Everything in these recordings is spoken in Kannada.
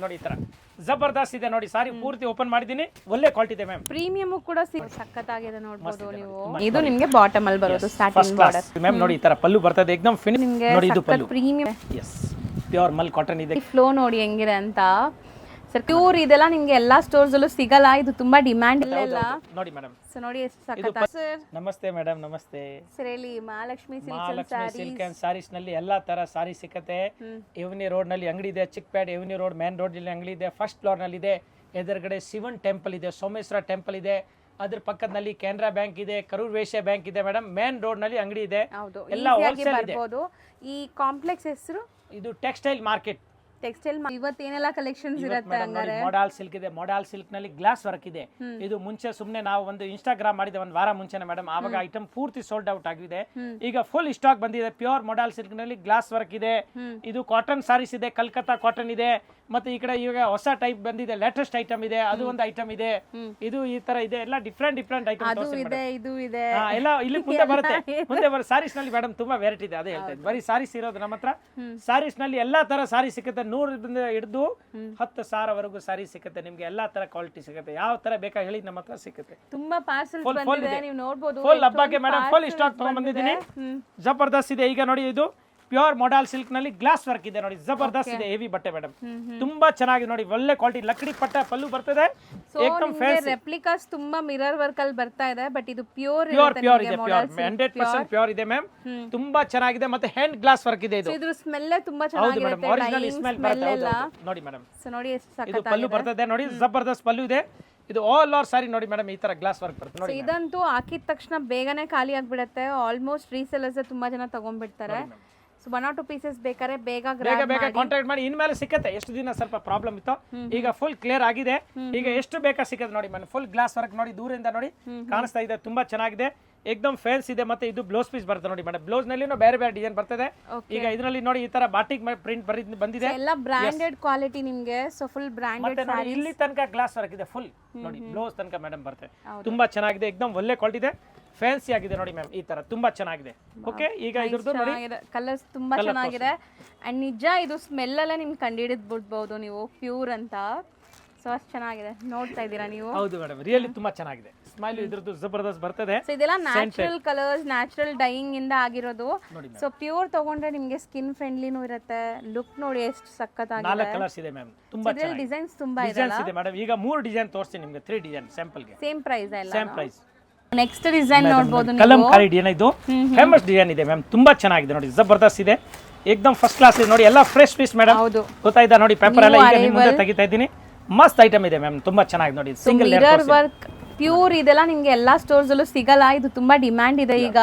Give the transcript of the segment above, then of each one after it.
ನೋಡಿ ಈ ತರ ಜಬರ್ದಸ್ತ್ ಇದೆ ನೋಡಿ. ಸಾರಿ ಪೂರ್ತಿ ಓಪನ್ ಮಾಡಿದೀನಿ, ಒಳ್ಳೆ ಕ್ವಾಲಿಟಿ ಇದೆ ಮ್ಯಾಮ್. ಪ್ರೀಮಿಯಂ ಕೂಡ ಸಖತ್ತಾಗಿದೆ ನೋಡಬಹುದು ನೀವು. ಇದು ನಿಮಗೆ ಬಾಟಮ್ ಅಲ್ಲಿ ಬರೋದು ಸ್ಟಾರ್ಟಿಂಗ್ ಫಸ್ಟ್ ಕ್ಲಾಸ್ ಮ್ಯಾಮ್. ನೋಡಿ ಈ ತರ ಪಲ್ಲು ಬರ್ತದೆ ಎಕ್ದಮ್ ಫಿನಿಶ್. ನೋಡಿ ಇದು ಪಲ್ಲು ಪ್ರೀಮಿಯಂ. ಎಸ್ ಪ್ಯೂರ್ ಮಲ್ ಕಾಟನ್ ಇದೆ. ಫ್ಲೋ ನೋಡಿ ಹೆಂಗಿದೆ ಅಂತ ಸರ್. ಪ್ಯೂರ್ ಇದೆಲ್ಲ ನಿಮಗೆ ಎಲ್ಲಾ ಸ್ಟೋರ್ಸ್ ಅಲ್ಲೂ ಸಿಗಲ್ಲ, ಇದು ತುಂಬಾ ಡಿಮ್ಯಾಂಡ್ ಇಲ್ಲ. ನೋಡಿ ಮೇಡಮ್. ಸೊ ನೋಡಿ ಎಷ್ಟು ಸಖತ್ತಾಗಿದೆ ಸರ್. ನಮಸ್ತೆ ಮೇಡಮ್. ನಮಸ್ತೆ ಸರ್. ಇಲ್ಲಿ ಮಹಾಲಕ್ಷ್ಮಿ ಸಿಲ್ಕ್ ಅಂಡ್ ಸಾರೀಸ್ ನಲ್ಲಿ ಎಲ್ಲಾ ತರ ಸಾರಿ ಸಿಕ್ಕತ್ತೆ. ಎವನಿ ರೋಡ್ ನಲ್ಲಿ ಅಂಗಡಿ ಇದೆ, ಚಿಕ್ಕಪೇಟೆ ಎವನಿ ರೋಡ್ ಮೇನ್ ರೋಡ್ ನಲ್ಲಿ ಅಂಗಡಿ ಇದೆ. ಫಸ್ಟ್ ಫ್ಲೋರ್ ನಲ್ಲಿ ಇದೆ. ಎದುರುಗಡೆ ಶಿವನ್ ಟೆಂಪಲ್ ಇದೆ, ಸೋಮೇಶ್ವರ ಟೆಂಪಲ್ ಇದೆ. ಅದ್ರ ಪಕ್ಕದಲ್ಲಿ ಕೆನರಾ ಬ್ಯಾಂಕ್ ಇದೆ, ಕರೂರ್ ವೈಶ್ಯ ಬ್ಯಾಂಕ್ ಇದೆ ಮೇಡಮ್. ಮೇನ್ ರೋಡ್ ನಲ್ಲಿ ಅಂಗಡಿ ಇದೆ, ಎಲ್ಲ ಹೋಲ್ಸೇಲ್ ಇದೆ. ಈ ಕಾಂಪ್ಲೆಕ್ಸ್ ಹೆಸರು ಇದು ಟೆಕ್ಸ್ಟೈಲ್ ಮಾರ್ಕೆಟ್. ಟೆಕ್ಸ್ಟೈಲ್ ಇವತ್ತೇನೆಲ್ಲ ಕಲೆಕ್ಷನ್ಸ್ ಇರುತ್ತೆ ಹಂಗಾರೆ? ಮೊಡಾಲ್ ಸಿಲ್ಕ್ ಇದೆ, ಮೊಡಾಲ್ ಸಿಲ್ಕ್ ನಲ್ಲಿ ಗ್ಲಾಸ್ ವರ್ಕ್ ಇದೆ. ಇದು ಮುಂಚೆ ಸುಮ್ನೆ ನಾವು ಒಂದು ಇನ್ಸ್ಟಾಗ್ರಾಮ್ ಮಾಡಿದೆ ಒಂದು ವಾರ ಮುಂಚೆನೆ ಮೇಡಮ್, ಆವಾಗ ಐಟಮ್ ಪೂರ್ತಿ ಸೋಲ್ಡ್ ಔಟ್ ಆಗಿದೆ. ಈಗ ಫುಲ್ ಸ್ಟಾಕ್ ಬಂದಿದೆ. ಪ್ಯೂರ್ ಮೊಡಾಲ್ ಸಿಲ್ಕ್ ನಲ್ಲಿ ಗ್ಲಾಸ್ ವರ್ಕ್ ಇದೆ. ಇದು ಕಾಟನ್ ಸಾರೀಸ್ ಇದೆ, ಕಲ್ಕತ್ತಾ ಕಾಟನ್ ಇದೆ. ಮತ್ತೆ ಈ ಕಡೆ ಇವಾಗ ಹೊಸ ಟೈಪ್ ಬಂದಿದೆ, ಲೇಟೆಸ್ಟ್ ಐಟಮ್ ಇದೆ, ಅದು ಒಂದು ಐಟಮ್ ಇದೆ. ಇದು ಈ ತರ ಇದೆ, ಎಲ್ಲ ಡಿಫ್ರೆಂಟ್ ಐಟಮ್ ಇದು ಇದೆ ಎಲ್ಲ ಇಲ್ಲಿ ಮುಂದೆ ಬರುತ್ತೆ ಸಾರೀಸ್ ನಲ್ಲಿ ಮೇಡಮ್. ತುಂಬಾ ವೆರೈಟಿ ಇದೆ, ಅದೇ ಹೇಳ್ತಾ ಇದ್ದೆ. ಬರೀ ಸಾರೀಸ್ ಇರೋದು ನಮ್ಮ ಹತ್ರ. ಸಾರೀಸ್ ನಲ್ಲಿ ಎಲ್ಲಾ ತರ ಸಾರಿ ಸಿಗುತ್ತೆ, 100 ಹಿಡಿದು 10,000 ವರೆಗೂ ಸಾರಿ ಸಿಗುತ್ತೆ ನಿಮ್ಗೆ. ಎಲ್ಲಾ ತರ ಕ್ವಾಲಿಟಿ ಸಿಗುತ್ತೆ, ಯಾವ ತರ ಬೇಕಾ ಹೇಳಿ ನಮ್ಮ ಹತ್ರ ಸಿಗುತ್ತೆ. ತುಂಬಾ ಪಾರ್ಸಲ್ ಬಂದಿದೆ, ನೀವು ನೋಡಬಹುದು. ಫುಲ್ ಹಬ್ಬಕ್ಕೆ ಮೇಡಮ್ ಫುಲ್ ಸ್ಟಾಕ್ ತಗೊಂಡ್ ಬಂದಿದ್ದೀನಿ. ಜಬರ್ದಸ್ತ್ ಇದೆ. ಈಗ ನೋಡಿ ಇದು ಪ್ಯೂರ್ ಮೊಡಾಲ್ ಸಿಲ್ಕ್ ನಲ್ಲಿ ಗ್ಲಾಸ್ ವರ್ಕ್ ಇದೆ ನೋಡಿ, ಜಬರ್ದಸ್ತ್ ಇದೆ. ಹೆವಿ ಬಟ್ಟೆ ಮೇಡಮ್, ತುಂಬಾ ಚೆನ್ನಾಗಿದೆ ನೋಡಿ. ಒಳ್ಳೆ ಕ್ವಾಲಿಟಿ ಲಕ್ಕಡಿ ಪಟ್ಟ ಪಲ್ಲು ಬರ್ತದೆ. ರೆಪ್ಲಿಕಾಸ್ ತುಂಬಾ ಮಿರರ್ ವರ್ಕ್ ಅಲ್ಲಿ ಬರ್ತಾ ಇದೆ, ಬಟ್ ಇದು ಪ್ಯೂರ್ ಇದೆ. ಪ್ಯೂರ್ 100% ಪ್ಯೂರ್ ಇದೆ ಮ್ಯಾಮ್. ತುಂಬಾ ಚೆನ್ನಾಗಿದೆ. ಮತ್ತೆ ಹ್ಯಾಂಡ್ ಗ್ಲಾಸ್ ವರ್ಕ್ ಇದೆ. ಇದು ಸ್ಮೆಲ್ ತುಂಬಾ ಚೆನ್ನಾಗಿರುತ್ತೆ, ಒರಿಜಿನಲ್ ಸ್ಮೆಲ್ ಬರುತ್ತೆ ನೋಡಿ ಮೇಡಮ್. ಸೊ ನೋಡಿ ಎಷ್ಟು ಇದು ಸಖತ್ತಾಗಿದೆ. ಪಲ್ಲು ಬರ್ತದೆ ನೋಡಿ, ಜಬರ್ದಸ್ತ್ ಪಲ್ಲು ಇದೆ. ಇದು ಆಲ್ ಓವರ್ ಸಾರಿ ನೋಡಿ ಮೇಡಮ್, ಈ ತರ ಗ್ಲಾಸ್ ವರ್ಕ್ ಬರುತ್ತೆ ನೋಡಿ. ಇದಂತೂ ಹಾಕಿದ ತಕ್ಷಣ ಬೇಗನೆ ಖಾಲಿ ಆಗ್ಬಿಡುತ್ತೆ. ಆಲ್ಮೋಸ್ಟ್ ರೀಸೆಲ್ಲರ್ಸ್ ತುಂಬಾ ಜನ ತಗೊಂಡ್ಬಿಡ್ತಾರೆ. ಸೊ 1 or 2 ಪೀಸಸ್ ಬೇಕಾದ್ರೆ ಬೇಗ ಕಾಂಟ್ಯಾಕ್ಟ್ ಮಾಡಿ. ಇನ್ಮೇಲೆ ಸಿಕ್ಕತ್ತೆ. ಎಷ್ಟು ದಿನ ಸ್ವಲ್ಪ ಪ್ರಾಬ್ಲಮ್ ಇತ್ತು, ಈಗ ಫುಲ್ ಕ್ಲಿಯರ್ ಆಗಿದೆ. ಈಗ ಎಷ್ಟು ಬೇಕಾ ಸಿಕ್ಕತ್ತೆ ನೋಡಿ ಮೇಡಮ್. ಫುಲ್ ಗ್ಲಾಸ್ ವರ್ಕ್ ನೋಡಿ, ದೂರದಿಂದ ನೋಡಿ ಕಾಣಿಸ್ತಾ ಇದೆ, ತುಂಬಾ ಚೆನ್ನಾಗಿದೆ. ಎಕ್ದಮ್ ಫೇನ್ಸ್ ಇದೆ. ಮತ್ತೆ ಇದು ಬ್ಲೌಸ್ ಪೀಸ್ ಬರ್ತದೆ ನೋಡಿ ಮೇಡಮ್. ಬ್ಲೌಸ್ ನಲ್ಲಿ ಬೇರೆ ಬೇರೆ ಡಿಸೈನ್ ಬರ್ತದೆ. ಈಗ ಇದರಲ್ಲಿ ನೋಡಿ ಈ ತರ ಬಾಟಿಕ್ ಪ್ರಿಂಟ್ ಬಂದಿದೆ, ಎಲ್ಲ ಬ್ರಾಂಡೆಡ್ ಕ್ವಾಲಿಟಿ ನಿಮ್ಗೆ. ಸೊ ಫುಲ್ ಬ್ರಾಂಡೆಡ್ ನೋಡಿ, ಇಲ್ಲಿ ತನಕ ಗ್ಲಾಸ್ ವರ್ಕ್ ಇದೆ ಫುಲ್ ನೋಡಿ, ಬ್ಲೌಸ್ ತನಕ ಮೇಡಮ್ ಬರ್ತದೆ. ತುಂಬಾ ಚೆನ್ನಾಗಿದೆ, ಎಕ್ದಮ್ ಒಳ್ಳೆ ಕ್ವಾಲಿಟಿ ಇದೆ, ಫ್ಯಾನ್ಸಿ ಆಗಿದೆ ನೋಡಿ ಮ್ಯಾಮ್. ಈ ತರ ತುಂಬಾ ಚೆನ್ನಾಗಿದೆ. ಓಕೆ, ಈಗ ಇದ್ರದ್ದು ನೋಡಿ ಕಲರ್ಸ್ ತುಂಬಾ ಚೆನ್ನಾಗಿದೆ. ಅಂಡ್ ನಿಜ ಇದು ಸ್ಮೆಲ್ ಎಲ್ಲ ನಿಮ್ಗೆ ಕಂಡುಹಿಡಿದ್ ಬಿಡ್ಬಹುದು ನೀವು ಪ್ಯೂರ್ ಅಂತ. ಸೊ ಅಷ್ಟು ಚೆನ್ನಾಗಿದೆ, ನೋಡ್ತಾ ಇದ್ದೀರಾ ನೀವು. ಹೌದು ಮೇಡಮ್, ರಿಯಲಿ ತುಂಬಾ ಚೆನ್ನಾಗಿದೆ. ಸ್ಮೈಲ್ ಇದ್ರದ್ದು ಜಬರ್ದಸ್ತ್ ಬರ್ತದೆ. ಸೊ ಇದೆಲ್ಲ ನ್ಯಾಚುರಲ್ ಕಲರ್ಸ್, ನ್ಯಾಚುರಲ್ ಡೈಯಿಂಗ್ ಇಂದ ಆಗಿರೋದು. ಸೊ ಪ್ಯೂರ್ ತಗೊಂಡ್ರೆ ನಿಮ್ಗೆ ಸ್ಕಿನ್ ಫ್ರೆಂಡ್ಲಿನೂ ಇರುತ್ತೆ. ಲುಕ್ ನೋಡಿ ಎಷ್ಟು ಸಖತ್ತಾಗಿದೆ. 4 ಕಲರ್ಸ್ ಇದೆ ಮ್ಯಾಮ್, ತುಂಬಾ ಚೆನ್ನಾಗಿದೆ. ಡಿಸೈನ್ಸ್ ತುಂಬಾ ಇದೆ ಮೇಡಮ್. ಈಗ 3 ಡಿಸೈನ್ ತೋರಿಸ್ತೀನಿ ನಿಮಗೆ, 3 ಡಿಸೈನ್ ಸ್ಯಾಂಪಲ್ ಗೆ. ಸೇಮ್ ಪ್ರೈಸ್ ಎಲ್ಲ? Same price. ನೆಕ್ಸ್ಟ್ ಡಿಸೈನ್ ನೋಡಬಹುದು ನೀವು. ಕಲಂಕಾರಿ ಡಿಸೈನ್ ಇದು ಫೇಮಸ್ ಡಿಸೈನ್ ಇದೆ ಮ್ಯಾಮ್, ತುಂಬಾ ಚೆನ್ನಾಗಿದೆ ನೋಡಿ, ಜಬರ್ದಸ್ತ್ ಇದೆ, ಏಕದಮ್ ಫಸ್ಟ್ ಕ್ಲಾಸ್ ಇದೆ ನೋಡಿ. ಎಲ್ಲ ಫ್ರೆಶ್ ಪೀಸ್ ಮೇಡಮ್, ಗೊತ್ತಾಯ್ತಾ ನೋಡಿ. ಪೇಪರ್ ಎಲ್ಲ ಈಗ ನಿಮ್ಮ ಮುಂದೆ ತೆಗಿತಾ ಇದ್ದೀನಿ. ಮಸ್ತ್ ಐಟಮ್ ಇದೆ ಮ್ಯಾಮ್, ತುಂಬಾ ಚೆನ್ನಾಗಿದೆ ನೋಡಿ. ಸಿಂಗಲ್ ಮಿರರ್ ವರ್ಕ್ ಪ್ಯೂರ್ ಇದೆಲ್ಲ ನಿಮ್ಗೆ ಎಲ್ಲಾ ಸ್ಟೋರ್ಸ್ ಅಲ್ಲೂ ಸಿಗಲ್ಲ, ಇದು ತುಂಬಾ ಡಿಮ್ಯಾಂಡ್ ಇದೆ ಈಗ.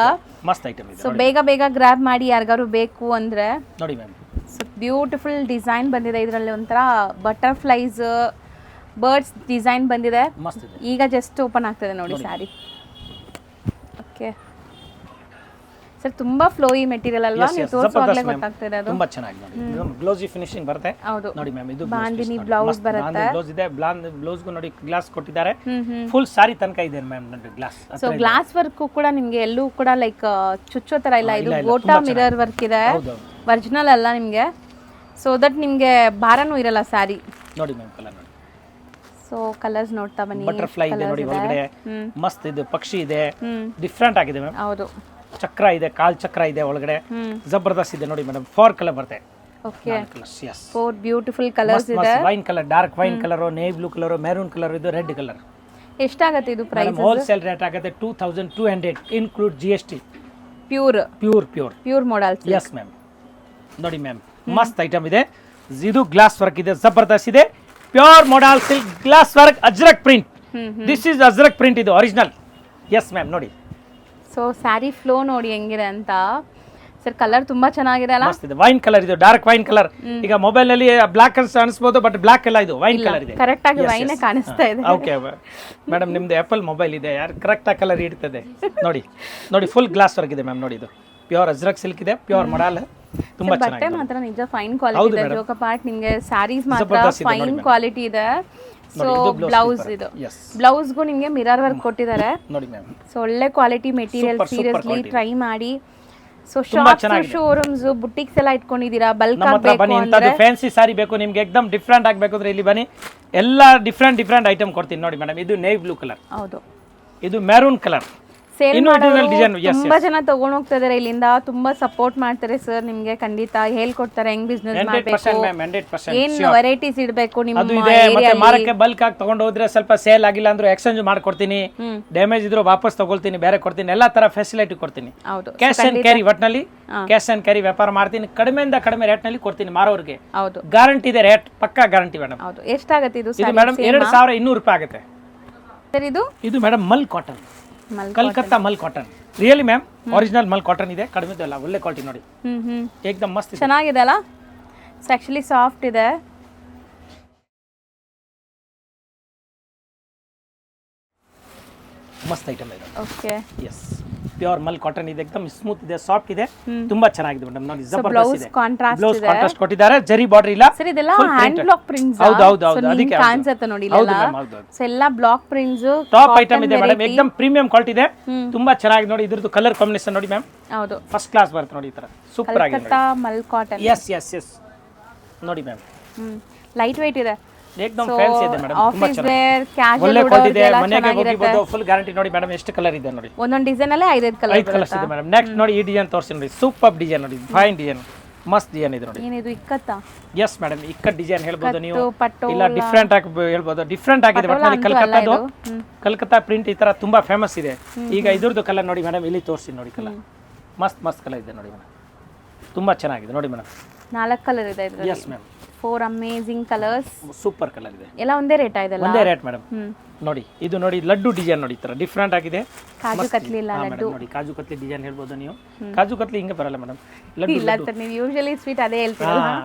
ಮಸ್ತ್ ಐಟಮ್ ಇದೆ. ಸೊ ಬೇಗ ಗ್ರಾಬ್ ಮಾಡಿ ಯಾರಿಗಾರು ಬೇಕು ಅಂದ್ರೆ ನೋಡಿ ಮ್ಯಾಮ್. ಸೊ ಬ್ಯೂಟಿಫುಲ್ ಡಿಸೈನ್ ಬಂದಿದೆ. ಇದರಲ್ಲಿ ಒಂಥರ ಬಟರ್ಫ್ಲೈಸ್, ಬರ್ಡ್ಸ್ ಡಿಸೈನ್ ಬಂದಿದೆ. ಮಸ್ತ್ ಇದೆ. ಈಗ ಜಸ್ಟ್ ಓಪನ್ ಆಗ್ತದೆ ನೋಡಿ ಸ್ಯಾರಿ. ಓಕೆ ಸರ್, ತುಂಬಾ ಫ್ಲೋಯಿ ಮೆಟೀರಿಯಲ್ ಅಲ್ವಾ? ನೀವು ತೋರಿಸುವಾಗಲೇ ಗೊತ್ತಾಗ್ತಿದೆ ಅದು. ತುಂಬಾ ಚೆನ್ನಾಗಿದೆ ನೋಡಿ, ಗ್ಲೋಸಿ ಫಿನಿಶಿಂಗ್ ಬರುತ್ತೆ. ಹೌದು ನೋಡಿ ಮ್ಯಾಮ್, ಇದು ಬಾಂದಿನಿ ಬ್ಲೌಸ್ ಬರುತ್ತೆ. ಬ್ಲೌಸ್ ಇದೆ, ಬ್ಲೌಸ್ ಗೂ ನೋಡಿ ಗ್ಲಾಸ್ ಕೊಟ್ಟಿದ್ದಾರೆ. ಫುಲ್ ಸಾರಿ ತನಕ ಇದೆ ಮ್ಯಾಮ್ ನೋಡಿ ಗ್ಲಾಸ್. ಸೊ ಗ್ಲಾಸ್ ವರ್ಕ್ ಕೂಡ ನಿಮ್ಗೆ ಎಲ್ಲೂ ಕೂಡ ಲೈಕ್ ಚುಚ್ಚೋ ತರ ಇಲ್ಲ. ಇದು ಗೋಟಾ ಮಿರರ್ ವರ್ಕ್ ಇದೆ, ಒರಿಜಿನಲ್ ಅಲ್ಲ ನಿಮ್ಗೆ. ಸೊ ದಟ್ ನಿಮ್ಗೆ ಭಾರನೂ ಇರಲ್ಲ ಸ್ಯಾರಿ. ನೋಡಿ ಮ್ಯಾಮ್ ಕಲರ್ ನೋಡಿ. ಸೊ ಕಲರ್ಸ್ ನೋಡ್ತಾ ಬನ್ನಿ. ಬಟರ್ಫ್ಲೈ ಇದೆ ನೋಡಿ ಒಳಗಡೆ, ಮಸ್ತ್ ಇದೆ. ಪಕ್ಷಿ ಇದೆ, ಡಿಫ್ರೆಂಟ್ ಆಗಿದೆ ಮ್ಯಾಮ್. ಹೌದು, ಚಕ್ರ ಇದೆ, ಕಾಲ್ ಚಕ್ರ ಇದೆ ಒಳಗಡೆ, ಜಬರ್ದಸ್ತ್ ಇದೆ ನೋಡಿ ಮೇಡಮ್. 4 ಕಲರ್ ಬರುತ್ತೆ. ಓಕೆ, 4 ಬ್ಯೂಟಿಫುಲ್ ಕಲರ್ಸ್ ಇದೆ. Wine colour, dark wine colour, navy blue colour, maroon colour, ಇದು ರೆಡ್ ಕಲರ್. ಎಷ್ಟಾಗುತ್ತೆ ಇದು ಪ್ರೈಸ್? ಹೋಲ್ಸೇಲ್ ರೇಟ್ ಆಗುತ್ತೆ 2200 include GST. Pure model. Yes ma'am. ನೋಡಿ ಮ್ಯಾಮ್, ಮಸ್ತ್ ಐಟಮ್ ಇದೆ. ಇದು ಗ್ಲಾಸ್ ವರ್ಕ್ ಇದೆ, ಜಬರ್ದಸ್ತ್ ಇದೆ. Pure modal silk glass work, Ajrakh print. This is Ajrakh print, ಇದು ಒರಿಜಿನಲ್. ಎಸ್ ಮ್ಯಾಮ್ ನೋಡಿ. ಸೊ ಸ್ಯಾರಿ ಫ್ಲೋ ನೋಡಿ ಹೆಂಗಿದೆ ಅಂತ ಸರ್. ಕಲರ್ ತುಂಬಾ ಚೆನ್ನಾಗಿದೆ ಅಲ್ಲ? ಮಸ್ತ್ ಇದೆ. ವೈನ್ ಕಲರ್ ಇದು, ಡಾರ್ಕ್ ವೈನ್ ಕಲರ್. ಈಗ ಮೊಬೈಲ್ ನಲ್ಲಿ ಬ್ಲಾಕ್ ಅಂತ ಅನಿಸಬಹುದು, ಬಟ್ ಬ್ಲಾಕ್ ಎಲ್ಲ ಇದು ವೈನ್ ಕಲರ್ ಇದೆ. ಕರೆಕ್ಟ್ ಆಗಿ ವೈನ್ ಕಾಣಿಸ್ತಾ ಇದೆ. ಓಕೆ ಮೇಡಮ್, ನಿಮ್ದು ಆಪಲ್ ಮೊಬೈಲ್ ಇದೆ, ಯಾರು ಕರೆಕ್ಟ್ ಆಗಿ ಕಲರ್ ಇಡ್ತದೆ ನೋಡಿ. ನೋಡಿ ಫುಲ್ ಗ್ಲಾಸ್ ವರ್ಕ್ ಇದೆ ಮ್ಯಾಮ್. ನೋಡಿ ಇದು ಪ್ಯೂರ್ ಅಜ್ರಕ್ ಸಿಲ್ಕ್ ಇದೆ, ಪ್ಯೂರ್ ಮೊಡಾಲ್. ತುಂಬಾ ಚೆನ್ನಾಗಿದೆ. ಬಟ್ಟೆ ಮಾತ್ರ ನಿಜ ಫೈನ್ ಕ್ವಾಲಿಟಿ ಇದೆ. ಜೋಕ ಪಾರ್ಟ್ ನಿಮಗೆ ಸ್ಯಾರೀಸ್ ಮಾತ್ರ ಫೈನ್ ಕ್ವಾಲಿಟಿ ಇದೆ. ಸೊ ಬ್ಲೌಸ್, ಇದು ಬ್ಲೌಸ್ಗೂ ನಿಮಗೆ ಮಿರರ್ ವರ್ಕ್ ಕೊಟ್ಟಿದ್ದಾರೆ ನೋಡಿ ಮ್ಯಾಮ್. ಸೊ ಒಳ್ಳೆ ಕ್ವಾಲಿಟಿ ಮೆಟೀರಿಯಲ್, ಸೀರಿಯಸ್ಲಿ ಟ್ರೈ ಮಾಡಿ. ಸೊ ಶಾಪ್ಸ್ ಶೋರೂಮ್ಸ್ ಬುಟಿಕ್ಸ್ ಎಲ್ಲ ಇಟ್ಕೊಂಡಿದ್ದೀರಾ ಬಲ್ಕ್ ನಮ್ಮ ಹತ್ರ ಬನ್ನಿ. ಇಂಥದ್ದು ಫ್ಯಾನ್ಸಿ ಸಾರಿ ಬೇಕು ನಿಮ್ಗೆ ಎಕ್ದಮ್ ಡಿಫ್ರೆಂಟ್ ಆಗಬೇಕು ಅಂದ್ರೆ ಇಲ್ಲಿ ಬನ್ನಿ. ಎಲ್ಲ ಡಿಫ್ರೆಂಟ್ ಐಟಮ್ ಕೊಡ್ತೀನಿ ನೋಡಿ ಮೇಡಮ್. ಇದು ನೇವಿ ಬ್ಲೂ ಕಲರ್, ಹೌದು ಇದು ಮೆರೂನ್ ಕಲರ್. ಸೇಲ್ ತುಂಬಾ ಜನ ತಗೊಂಡ್ ಹೋಗ್ತಾ ಇದಾರೆ ಇಲ್ಲಿಂದ. ತುಂಬಾ ಸಪೋರ್ಟ್ ಮಾಡ್ತಾರೆ ಸರ್ ನಿಮ್ಗೆ, ಖಂಡಿತ ಹೇಳ್ಕೊಡ್ತಾರೆ ಹೆಂಗ್ ಬಿಸ್ನೆಸ್ ಮಾಡ್ಬೇಕು, ಏನ್ ವೆರೈಟೀಸ್ ಇಡ್ಬೇಕು ನಿಮ್ಮ ಮಾರಕ್ಕೆ ಬಲ್ಕ್ ಆಗಿ ತಗೊಂಡು ಹೋದ್ರೆ ಸ್ವಲ್ಪ ಸೇಲ್ ಆಗಿಲ್ಲ ಅಂದ್ರೆ ಎಕ್ಸ್ಚೇಂಜ್ ಮಾಡ್ಕೊಡ್ತೀನಿ, ಡ್ಯಾಮೇಜ್ ಇದ್ರು ವಾಪಸ್ ತಗೊಳ್ತೀನಿ, ಬೇರೆ ಕೊಡ್ತೀನಿ, ಎಲ್ಲಾ ತರ ಫೆಸಿಲಿಟಿ ಕೊಡ್ತೀನಿ. ಕ್ಯಾಶ್ ಅಂಡ್ ಕ್ಯಾರಿ, ಒಟ್ನಲ್ಲಿ ಕ್ಯಾಶ್ ಅಂಡ್ ಕ್ಯಾರಿ ವ್ಯಾಪಾರ ಮಾಡ್ತೀನಿ. ಕಡಿಮೆಯಿಂದ ಕಡಿಮೆ ರೇಟ್ ನಲ್ಲಿ ಕೊಡ್ತೀನಿ ಮಾರೋರ್ಗೆ. ಗ್ಯಾರಂಟಿ ಇದೆ, ರೇಟ್ ಪಕ್ಕಾ ಗ್ಯಾರಂಟಿ ಮೇಡಮ್. ಎಷ್ಟಾಗತ್ತೆ ಇದು ಮೇಡಮ್? 2200 ರೂಪಾಯಿ ಆಗುತ್ತೆ. ಇದು ಮೇಡಮ್ ಮಲ್ cotton, Calcutta mul cotton. Really ma'am original mul cotton ಇದೆ, ಕಡಿಮೆ ಅಲ್ಲ, ಒಳ್ಳೆ ಕ್ವಾಲಿಟಿ ನೋಡಿ, ಏಕದಮ್ ಮಸ್ತ್ ಇದೆ, ಚೆನ್ನಾಗಿದೆ ಅಲ್ಲ. ಆಕ್ಚುಲಿ ಸಾಫ್ಟ್ ಇದೆ. ಮಸ್ತ್ ಐಟಮ್ ಇದೆ. ಓಕೆ, ಎಸ್, ಪ್ಯೂರ್ ಮಲ್ ಕಾಟನ್ ಇದೆ, ಏಕದಮ್ ಸ್ಮೂತ್ ಇದೆ, ಸಾಫ್ಟ್ ಇದೆ, ತುಂಬಾ ಚೆನ್ನಾಗಿದೆ ಮೇಡಮ್. ನೋಡಿ ಜಬರ್ದಸ್ತ್ ಇದೆ. ಬ್ಲೌಸ್ ಕಾಂಟ್ರಾಸ್ಟ್ ಕೊಟ್ಟಿದ್ದಾರೆ, ಜರಿ ಬಾರ್ಡರ್ ಇಲ್ಲ. ಸರ್ ಇದೆಲ್ಲ ಹ್ಯಾಂಡ್ ಬ್ಲಾಕ್ ಪ್ರಿಂಟ್ಸ್. ಹೌದು ಅದಕ್ಕೆ ಕಾನ್ಸೆಪ್ಟ್ ನೋಡಿ ಇಲ್ಲ. ಸೊ ಎಲ್ಲ ಬ್ಲಾಕ್ ಪ್ರಿಂಟ್ಸ್, ಟಾಪ್ ಐಟಮ್ ಇದೆ ಮೇಡಮ್, ಏಕದಮ್ ಪ್ರೀಮಿಯಂ ಕ್ವಾಲಿಟಿ ಇದೆ, ತುಂಬಾ ಚೆನ್ನಾಗಿದೆ ನೋಡಿ. ಇದ್ರದ್ದು ಕಲರ್ ಕಾಂಬಿನೇಷನ್ ನೋಡಿ ಮ್ಯಾಮ್, ಹೌದು ಫಸ್ಟ್ ಕ್ಲಾಸ್ ಬರುತ್ತೆ ನೋಡಿ. ಈ ತರ ಸೂಪರ್ ಆಗಿದೆ ಕಲ್ಕತ್ತಾ ಮಲ್ ಕಾಟನ್. ಎಸ್ ನೋಡಿ ಮ್ಯಾಮ್, ಲೈಟ್ weight ಇದೆ, ಏಕದಮ್ ಫ್ಯಾನ್ಸಿ ಇದೆ ಮೇಡಮ್, ತುಂಬಾ ಆಫೀಸ್ ವೇರ್, ಕ್ಯಾಶುವಲ್ ಒಳ್ಳೆ ಕ್ವಾಲಿಟಿ ಇದೆ, ಮನೆಗೆ ಹೋಗಿಬಹುದು, ಫುಲ್ ಗ್ಯಾರಂಟಿ ನೋಡಿ ಮೇಡಮ್. ಎಷ್ಟು ಕಲರ್ ಇದೆ ನೋಡಿ, ಒಂದೊಂದು ಡಿಸೈನ್ ಅಲ್ಲೇ 5 ಕಲರ್ಸ್ ಇದೆ ಮೇಡಮ್. ನೆಕ್ಸ್ಟ್ ನೋಡಿ ಈ ಡಿಸೈನ್ ತೋರಿಸಿ ನೋಡಿ, ಸೂಪರ್ ಡಿಸೈನ್ ನೋಡಿ, ಫೈನ್ ಡಿಸೈನ್, ಮಸ್ತ್ ಡಿಸೈನ್ ಇದೆ ನೋಡಿ. ಏನಿದು ಇಕ್ಕತ್ತಾ? ಎಸ್ ಮೇಡಮ್, ಇಕ್ಕಟ್ ಡಿಸೈನ್ ಹೇಳ್ಬೋದು ನೀವು, ಇಲ್ಲ ಡಿಫ್ರೆಂಟ್ ಆಗಿ ಹೇಳ್ಬೋದು. ಡಿಫ್ರೆಂಟ್ ಆಗಿದೆ ಒಟ್ನಲ್ಲಿ. ಕಲ್ಕತ್ತಾ ಪ್ರಿಂಟ್ ಈ ತರ ತುಂಬಾ ಫೇಮಸ್ ಇದೆ. ಈಗ ಇದ್ರದ್ದು ಕಲರ್ ನೋಡಿ ಮೇಡಮ್, ಇಲ್ಲಿ ತೋರಿಸಿ ನೋಡಿ, ಕಲರ್ ಮಸ್ತ್ ಕಲರ್ ಇದೆ ನೋಡಿ ಮೇಡಮ್, ತುಂಬಾ ಚೆನ್ನಾಗಿದೆ ನೋಡಿ ಮೇಡಮ್. 4 ಕಲರ್ ಇದೆ ಇದರಲ್ಲಿ. Yes ma'am, 4 amazing colours, super colour ಇದೆ. ಎಲ್ಲ ಒಂದೇ ರೇಟ್ ಇದೆಲ್ಲ? ಒಂದೇ ರೇಟ್ ಮೇಡಮ್. ನೋಡಿ ಇದು ನೋಡಿ ಲಡ್ಡು ಡಿಸೈನ್ ನೋಡಿ, ಈ ತರ ಡಿಫ್ರೆಂಟ್ ಆಗಿದೆ. ಕಾಜು ಕತ್ಲಿ ಇಲ್ಲ ಲಡ್ಡು ನೋಡಿ, ಕಾಜು ಕತ್ಲಿ ಡಿಸೈನ್ ಹೇಳ್ಬೋದು ನೀವು. ಕಾಜು ಕತ್ಲಿ ಹಿಂಗೆ ಬರಲ್ಲ ಮೇಡಮ್, ಲಡ್ಡು ಇಲ್ಲ ಸರ್, ನೀವು ಯೂಶುವಲಿ ಸ್ವೀಟ್ ಅದೇ ಹೇಳ್ತೀರಾ.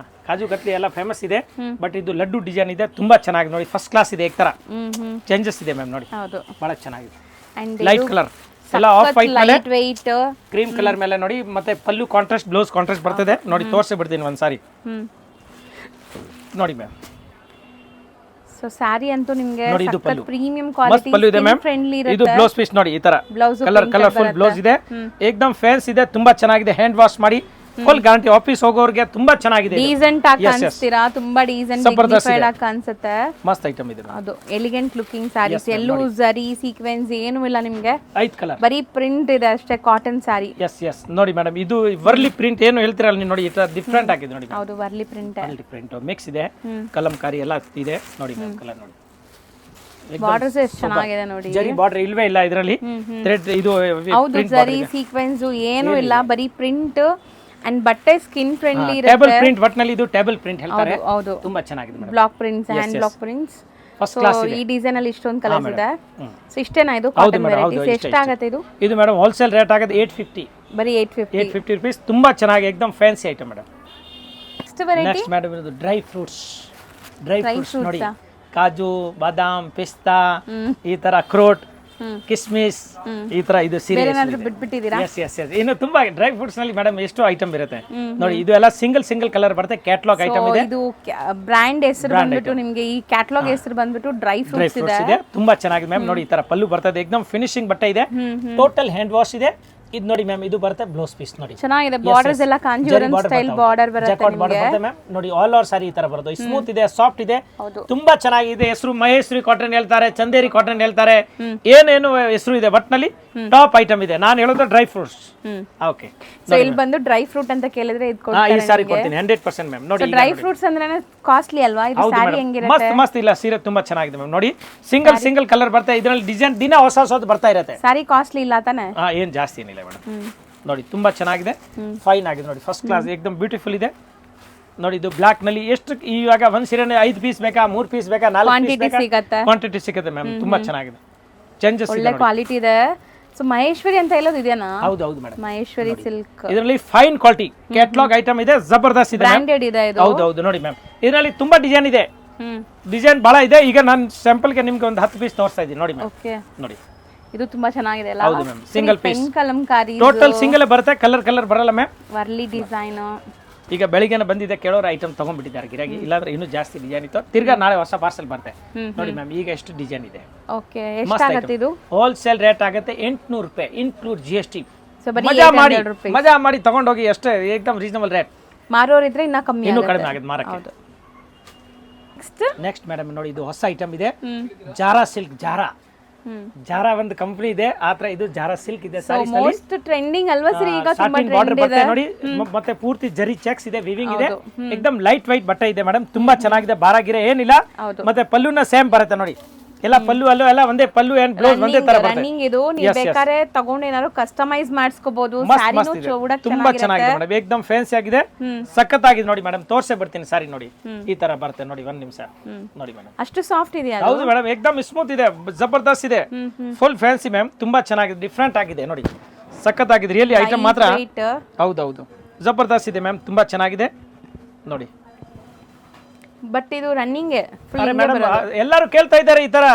ಕಾಜು ಕತ್ಲಿ ಎಲ್ಲ ಫೇಮಸ್ ಇದೆ, ಬಟ್ ಇದು ಲಡ್ಡು ಡಿಸೈನ್ ಇದೆ, ತುಂಬಾ ಚೆನ್ನಾಗಿದೆ ನೋಡಿ, ಫಸ್ಟ್ ಕ್ಲಾಸ್ ಇದೆ. ಈ ತರ ಚೇಂಜಸ್ ಇದೆ ಮ್ಯಾಮ್ ನೋಡಿ, ಹೌದು ಬಹಳ ಚೆನ್ನಾಗಿದೆ. ಅಂಡ್ ಲೈಟ್ ಕಲರ್ ಎಲ್ಲ ಆಫ್ ವೈಟ್ ಮೇಲೆ ಲೈಟ್ weight, ಕ್ರೀಮ್ ಕಲರ್ ಮೇಲೆ ನೋಡಿ, ಮತ್ತೆ ಪಲ್ಲು ಕಾಂಟ್ರಾಸ್ಟ್, ಬ್ಲೌಸ್ ಕಾಂಟ್ರಾಸ್ಟ್ ಬರ್ತದೆ ನೋಡಿ. ತೋರಿಸಿ ಬಿಡ್ತೀನಿ ಒಂದ್ಸಾರಿ ನೋಡಿ ಮ್ಯಾಮ್. ಸೊ ಸ್ಯಾರಿ ಅಂತೂ ನಿಮಗೆ ನೋಡಿ, ಇದು ಪಲ್ಲು ಪ್ರೀಮಿಯಂ ಮಸ್ತ್ ಕ್ವಾಲಿಟಿ, ಪಲ್ಲು ಇದೆ ಮ್ಯಾಮ್. ಫ್ರೆಂಡ್ಲಿ ಇದು ಇರುತ್ತೆ. ಬ್ಲೌಸ್ ಪೀಸ್ ನೋಡಿ, ಈ ತರ ಕಲರ್ಫುಲ್ ಬ್ಲೌಸ್ ಇದೆ, ಏಕದಮ್ ಫ್ಯಾನ್ಸ್ ಇದೆ, ತುಂಬಾ ಚೆನ್ನಾಗಿದೆ. ಹ್ಯಾಂಡ್ ವಾಶ್ ಮಾಡಿ ಫುಲ್ ಗ್ಯಾರಂಟಿ. ಆಫೀಸ್ ಹೋಗೋರಿಗೆ ತುಂಬಾ ಚೆನ್ನಾಗಿದೆ, ಡೀಸೆಂಟ್ ಆಗಿ ಕಾಣಿಸ್ತೀರಾ, ತುಂಬಾ ಡೀಸೆಂಟ್ ಡಿಗ್ನಿಫೈಡ್ ಆಗಿ ಕಾಣಿಸುತ್ತೆ. ಮಸ್ತ್ ಐಟಮ್ ಇದೆ. ಅದು ಎಲಿಗೆಂಟ್ ಲುಕಿಂಗ್ ಸ್ಯಾರೀಸ್, ಎಲ್ಲೂ ಜರಿ ಸೀಕ್ವೆನ್ಸ್ ಏನೂ ಇಲ್ಲ ನಿಮಗೆ, 5 ಕಲರ್, ಬರೀ ಪ್ರಿಂಟ್ ಇದೆ ಅಷ್ಟೇ, ಕಾಟನ್ ಸ್ಯಾರಿ. ಎಸ್ ನೋಡಿ ಮೇಡಮ್, ಇದು ವರ್ಲಿ ಪ್ರಿಂಟ್ ಏನು ಹೇಳ್ತೀರಲ್ಲ ನೀವು ನೋಡಿ, ಈ ತರ ಡಿಫ್ರೆಂಟ್ ಆಗಿದೆ ನೋಡಿ. ಹೌದು, ವರ್ಲಿ ಪ್ರಿಂಟ್, ಪ್ರಿಂಟ್ ಮಿಕ್ಸ್ ಇದೆ, ಕಲಂಕಾರಿ ಎಲ್ಲ ಇದೆ ನೋಡಿ ಮ್ಯಾಮ್. ಕಲರ್ ನೋಡಿ, ಬಾರ್ಡರ್ಸ್ ಎಷ್ಟು ಚೆನ್ನಾಗಿದೆ ನೋಡಿ. ಜರಿ ಬಾರ್ಡರ್ ಇಲ್ವೇ ಇಲ್ಲ ಇದರಲ್ಲಿ, ಥ್ರೆಡ್ ಇದು ಹೌದು, ಜರಿ ಸೀಕ್ವೆನ್ಸ್ ಏನೂ ಇಲ್ಲ, ಬರೀ ಪ್ರಿಂಟ್. ಅಂಡ್ ಬಟ್ಟೆ ಸ್ಕಿನ್ ಫ್ರೆಂಡ್ಲಿ ಇರುತ್ತೆ. ಟೇಬಲ್ ಪ್ರಿಂಟ್, ಒಟ್ನಲ್ಲಿ ಇದು ಟೇಬಲ್ ಪ್ರಿಂಟ್ ಹೇಳ್ತಾರೆ, ಹೌದು, ತುಂಬಾ ಚೆನ್ನಾಗಿದೆ ಮೇಡಮ್. Block prints, hand block prints, first class ಇದೆ. ಈ ಡಿಸೈನ್ ಅಲ್ಲಿ ಇಷ್ಟೊಂದು ಕಲರ್ಸ್ ಇದೆ. ಸೊ ಇಷ್ಟೇನಾ ಇದು ಕಾಟನ್ ವೆರೈಟೀಸ್? ಎಷ್ಟಾಗುತ್ತೆ ಇದು? ಇದು ಮೇಡಮ್ ಹೋಲ್ಸೇಲ್ ರೇಟ್ ಆಗುತ್ತೆ 850, ಬರೀ 850 ರೂಪೀಸ್. ತುಂಬಾ ಚೆನ್ನಾಗಿ ಏಕದಮ್ fancy item madam. Next variety, next madam ಇದು ಡ್ರೈ ಫ್ರೂಟ್ಸ್ ನೋಡಿ, ಕಾಜು, ಬಾದಾಮ್, ಪಿಸ್ತಾ, ಈ ತರ ಅಕ್ರೋಟ್, ಕಿಸ್ಮಿಸ್, ಈ ತರ ಇದು ಸೀರಿಯಸ್ ಬಿಟ್ಬಿಟ್ಟಿದ್ದೀರಾ? ಎಸ್ ಇನ್ನು ತುಂಬಾ ಡ್ರೈ ಫ್ರೂಟ್ಸ್ ನಲ್ಲಿ ಮೇಡಮ್ ಎಷ್ಟು ಐಟಮ್ ಇರುತ್ತೆ ನೋಡಿ. ಇದು ಎಲ್ಲ ಸಿಂಗಲ್ ಕಲರ್ ಬರುತ್ತೆ, ಕ್ಯಾಟಲಾಗ್ ಐಟಮ್ ಇದೆ. ಇದು ಬ್ರ್ಯಾಂಡ್ ಹೆಸರು ಬಂದ್ಬಿಟ್ಟು ನಿಮಗೆ, ಈ ಕ್ಯಾಟಲಾಗ್ ಹೆಸರು ಬಂದ್ಬಿಟ್ಟು ಡ್ರೈ ಫ್ರೂಟ್ಸ್ ಇದೆ. ತುಂಬಾ ಚೆನ್ನಾಗಿದೆ ಮ್ಯಾಮ್ ನೋಡಿ. ಈ ತರ ಪಲ್ಲು ಬರ್ತದೆ, ಏಕದಮ್ ಫಿನಿಶಿಂಗ್ ಬಟ್ಟೆ ಇದೆ, ಟೋಟಲ್ ಹ್ಯಾಂಡ್ ವಾಶ್ ಇದೆ. ಇದು ನೋಡಿ ಮ್ಯಾಮ್, ಇದು ಬರುತ್ತೆ ಬ್ಲೌಸ್ ಪೀಸ್ ನೋಡಿ, ಚೆನ್ನಾಗಿದೆ. ಬಾರ್ಡರ್ಸ್ ಎಲ್ಲ ಕಾಂಜೀವರಂ ಸ್ಟೈಲ್ ಬಾರ್ಡರ್ ಬರುತ್ತೆ ನಿಮಗೆ ಮ್ಯಾಮ್ ನೋಡಿ. ಆಲ್ ಓವರ್ ಸಾರಿ ಈ ತರ ಬರುತ್ತೆ, ಸ್ಮೂತ್ ಇದೆ, ಸಾಫ್ಟ್ ಇದೆ, ತುಂಬಾ ಚೆನ್ನಾಗಿದೆ. ಹೆಸರು ಮಹೇಶ್ವರಿ ಕಾಟನ್ ಹೇಳ್ತಾರೆ, ಚಂದೇರಿ ಕಾಟನ್ ಹೇಳ್ತಾರೆ, ಏನೇನು ಹೆಸರು ಇದೆ, ಒಟ್ನಲ್ಲಿ ಟಾಪ್ ಐಟಮ್ ಇದೆ. ನಾನು ಹೇಳೋದು ಡ್ರೈ ಫ್ರೂಟ್ಸ್. ಓಕೆ, ಸೊ ಇಲ್ಲಿ ಬಂದು ಡ್ರೈ ಫ್ರೂಟ್ ಅಂತ ಕೇಳಿದ್ರೆ ಇದು ಈ ಸಾರಿ ಕೊಡ್ತೀನಿ 100% ಮ್ಯಾಮ್ ನೋಡಿ. ಡ್ರೈ ಫ್ರೂಟ್ಸ್ ಅಂದ್ರೆ ಕಾಸ್ಟ್ಲಿ ಅಲ್ವಾ? ಇದು ಸಾರಿ ಹೆಂಗಿರುತ್ತೆ? ಮಸ್ತ್ ಇಲ್ಲ, ಸೀರೆ ತುಂಬಾ ಚೆನ್ನಾಗಿದೆ ಮ್ಯಾಮ್ ನೋಡಿ. ಸಿಂಗಲ್ ಕಲರ್ ಬರುತ್ತೆ, ಇದರಲ್ಲಿ ಡಿಸೈನ್ ದಿನ ಹೊಸ ಬರ್ತಾ ಇರುತ್ತೆ. ಸಾರಿ ಕಾಸ್ಟ್ಲಿ ಇಲ್ಲ ತಾನೆ? ಏನ್ ಜಾಸ್ತಿ ಏನಿಲ್ಲ ಮೇಡಮ್ ನೋಡಿ, ತುಂಬಾ ಚೆನ್ನಾಗಿದೆ, ಫೈನ್ ಆಗಿದೆ ನೋಡಿ, ಫಸ್ಟ್ ಕ್ಲಾಸ್, ಏಕದಮ್ ಬ್ಯೂಟಿಫುಲ್ ಇದೆ ನೋಡಿ. ಇದು ಬ್ಲಾಕ್ ನಲ್ಲಿ ಎಷ್ಟು ಇವಾಗ ಒಂದ್ ಸೀರೆನೆ 5 ಪೀಸ್ ಬೇಕಾ, 3 ಪೀಸ್ ಬೇಕಾ, 4 ಪೀಸ್ ಬೇಕಾ, ಕ್ವಾಂಟಿಟಿ ಸಿಗುತ್ತೆ ಮ್ಯಾಮ್. ತುಂಬಾ ಚೆನ್ನಾಗಿದೆ, ಚೇಂಜಸ್ ಒಳ್ಳೆ ಕ್ವಾಲಿಟಿ ಇದೆ. ಸೊ ಮಹೇಶ್ವರಿ ಅಂತ ಹೇಳೋದು ಇದೆನಾ? ಹೌದು ಮೇಡಮ್, ಮಹೇಶ್ವರಿ ಸಿಲ್ಕ್. ಇದರಲ್ಲಿ ಫೈನ್ ಕ್ವಾಲಿಟಿ ಕ್ಯಾಟಲಾಗ್ ಐಟಮ್ ಇದೆ, ಜಬರ್ದಸ್ತ್ ಇದೆ, ಬ್ರಾಂಡೆಡ್ ಇದೆ ಇದು. ಹೌದು ನೋಡಿ ಮ್ಯಾಮ್. ಇದರಲ್ಲಿ ತುಂಬಾ ಡಿಸೈನ್ ಇದೆ, ಡಿಸೈನ್ ಬಹಳ ಇದೆ. ಈಗ ನಾನು ಸ್ಯಾಂಪಲ್ ಗೆ ನಿಮ್ಗೆ ಒಂದು 10 ಪೀಸ್ ತೋರಿಸ್ತಾ ಇದ್ದೀನಿ ನೋಡಿ ಮ್ಯಾಮ್. ಓಕೆ, ನೋಡಿ ಇದು ತುಂಬಾ ಚೆನ್ನಾಗಿದೆ ಅಲ್ಲ? ಹೌದು ma'am, single piece, Kalamkari, total single ಬರುತ್ತೆ, ಕಲರ್ ಬರಲ್ಲ ಮ್ಯಾಮ್. ವರ್ಲಿ ಡಿಸೈನ್. ಈಗ ಬೆಳಿಗ್ಗೆನ ಬಂದಿದೆ, ಕೇಳೋರು ಐಟಮ್ ತಗೊಂಡ್ಬಿಟ್ಟಿದ್ದಾರೆ ಗಿರಾಗಿ, ಇಲ್ಲಾಂದ್ರೆ ಇನ್ನೂ ಜಾಸ್ತಿ ಡಿಸೈನ್ ಇತ್ತು. ತಿರ್ಗಾ ನಾಳೆ ಹೊಸ ಪಾರ್ಸಲ್ ಬರುತ್ತೆ ನೋಡಿ ಮ್ಯಾಮ್. ಈಗ ಎಷ್ಟು ಡಿಸೈನ್ ಇದೆ. ಓಕೆ, ಎಷ್ಟಾಗುತ್ತೆ ಇದು? ಹೋಲ್ಸೇಲ್ ರೇಟ್ ಆಗುತ್ತೆ 800 ರೂಪಾಯಿ, ಇನ್ಕ್ಲೂಡ್ GST. ಸೊ ಬರೀ ಮಜಾ ಮಾಡಿ 800 rupees. ಮಜಾ ಮಾಡಿ ತಗೊಂಡೋಗಿ ಅಷ್ಟೇ ಏಕದಮ್ ರೀಸನಬಲ್ ರೇಟ್. ಮಾರೋರಿದ್ರೆ ಇನ್ನ ಕಮ್ಮಿ ಇನ್ನೂ ಆಗುತ್ತೆ. ಕಡಿಮೆ ಆಗುತ್ತೆ ಮಾರಕ್ಕೆ. ಹೌದು. ನೆಕ್ಸ್ಟ್ ಮೇಡಮ್ ನೋಡಿ ಇದು ಹೊಸ ಐಟಮ್ ಇದೆ, ಜಾರಾ ಸಿಲ್ಕ್. ಜಾರಾ ಒಂದು ಕಂಪನಿ ಇದೆ, ಆತರ ಇದು ಜಾರಾ ಸಿಲ್ಕ್ ಇದೆ. ಮೋಸ್ಟ್ ಟ್ರೆಂಡಿಂಗ್ ಅಲ್ವಾ ಸರ್ ಈಗ ತುಂಬಾ ಸಾಟಿನ್ ಬಾರ್ಡರ್ ಟ್ರೆಂಡ್ ಬರುತ್ತೆ ಇದೆ. ನೋಡಿ, ಮತ್ತೆ ಪೂರ್ತಿ ಜರಿ ಚೆಕ್ಸ್ ಇದೆ, ವಿವಿಂಗ್ ಇದೆ, ಏಕದಮ್ ಲೈಟ್ ವೈಟ್ ಬಟ್ಟೆ ಇದೆ ಮೇಡಮ್, ತುಂಬಾ ಚೆನ್ನಾಗಿದೆ, ಬಾರಾಗಿರೆ ಏನಿಲ್ಲ. ಹೌದು. ಮತ್ತೆ ಪಲ್ಲುನ ಸೇಮ್ ಬರುತ್ತೆ ನೋಡಿ, ಎಲ್ಲ ಪಲ್ಲು ಅಲ್ಲೂ ಎಲ್ಲ ಒಂದೇ ಪಲ್ಲು ಅಂಡ್ ಬ್ಲೌಸ್ ಒಂದೇ ತರ ಬರುತ್ತೆ. ರನ್ನಿಂಗ್ ಇದು ನೀವು ಬೇಕಾದ್ರೆ ತಗೊಂಡು ಏನಾದ್ರು ಕಸ್ಟಮೈಸ್ ಮಾಡಿಸ್ಕೋಬಹುದು. ಮಸ್ತ್ ಸ್ಯಾರಿನೂ ಮಸ್ತ್ ಇದೆ, ಚೌಡಕ್ ತುಂಬಾ ಚೆನ್ನಾಗಿದೆ ಮೇಡಮ್, ಏಕದಮ್ ಫ್ಯಾನ್ಸಿ ಆಗಿದೆ, ಸಖತ್ತಾಗಿದೆ ನೋಡಿ ಮೇಡಮ್. ತೋರ್ಸೇ ಬರ್ತೀನಿ ಸಾರಿ ನೋಡಿ, ಈ ತರ ಬರುತ್ತೆ ನೋಡಿ, ಒಂದ್ ನಿಮಿಷ ನೋಡಿ ಮೇಡಮ್. ಅಷ್ಟು ಸಾಫ್ಟ್ ಇದೆಯಾ? ಹೌದು ಮೇಡಮ್, ಏಕದಮ್ ಸ್ಮೂತ್ ಇದೆ, ಜಬರ್ದಸ್ತ್ ಇದೆ, ಫುಲ್ ಫ್ಯಾನ್ಸಿ ಮ್ಯಾಮ್, ತುಂಬಾ ಚೆನ್ನಾಗಿದೆ, ಡಿಫ್ರೆಂಟ್ ಆಗಿದೆ ನೋಡಿ, ಸಖತ್ತಾಗಿದೆ ರಿಯಲಿ ಐಟಮ್ ಮಾತ್ರ. ಹೌದೌದು, ಜಬರ್ದಸ್ತ್ ಇದೆ ಮ್ಯಾಮ್, ತುಂಬಾ ಚೆನ್ನಾಗಿದೆ ನೋಡಿ. ಬಟ್ ಇದು ರನ್ನಿಂಗ್ ಮೇಡಮ್ ಎಲ್ಲರೂ ಕೇಳ್ತಾ ಇದ್ದಾರೆ ಈ ತರ,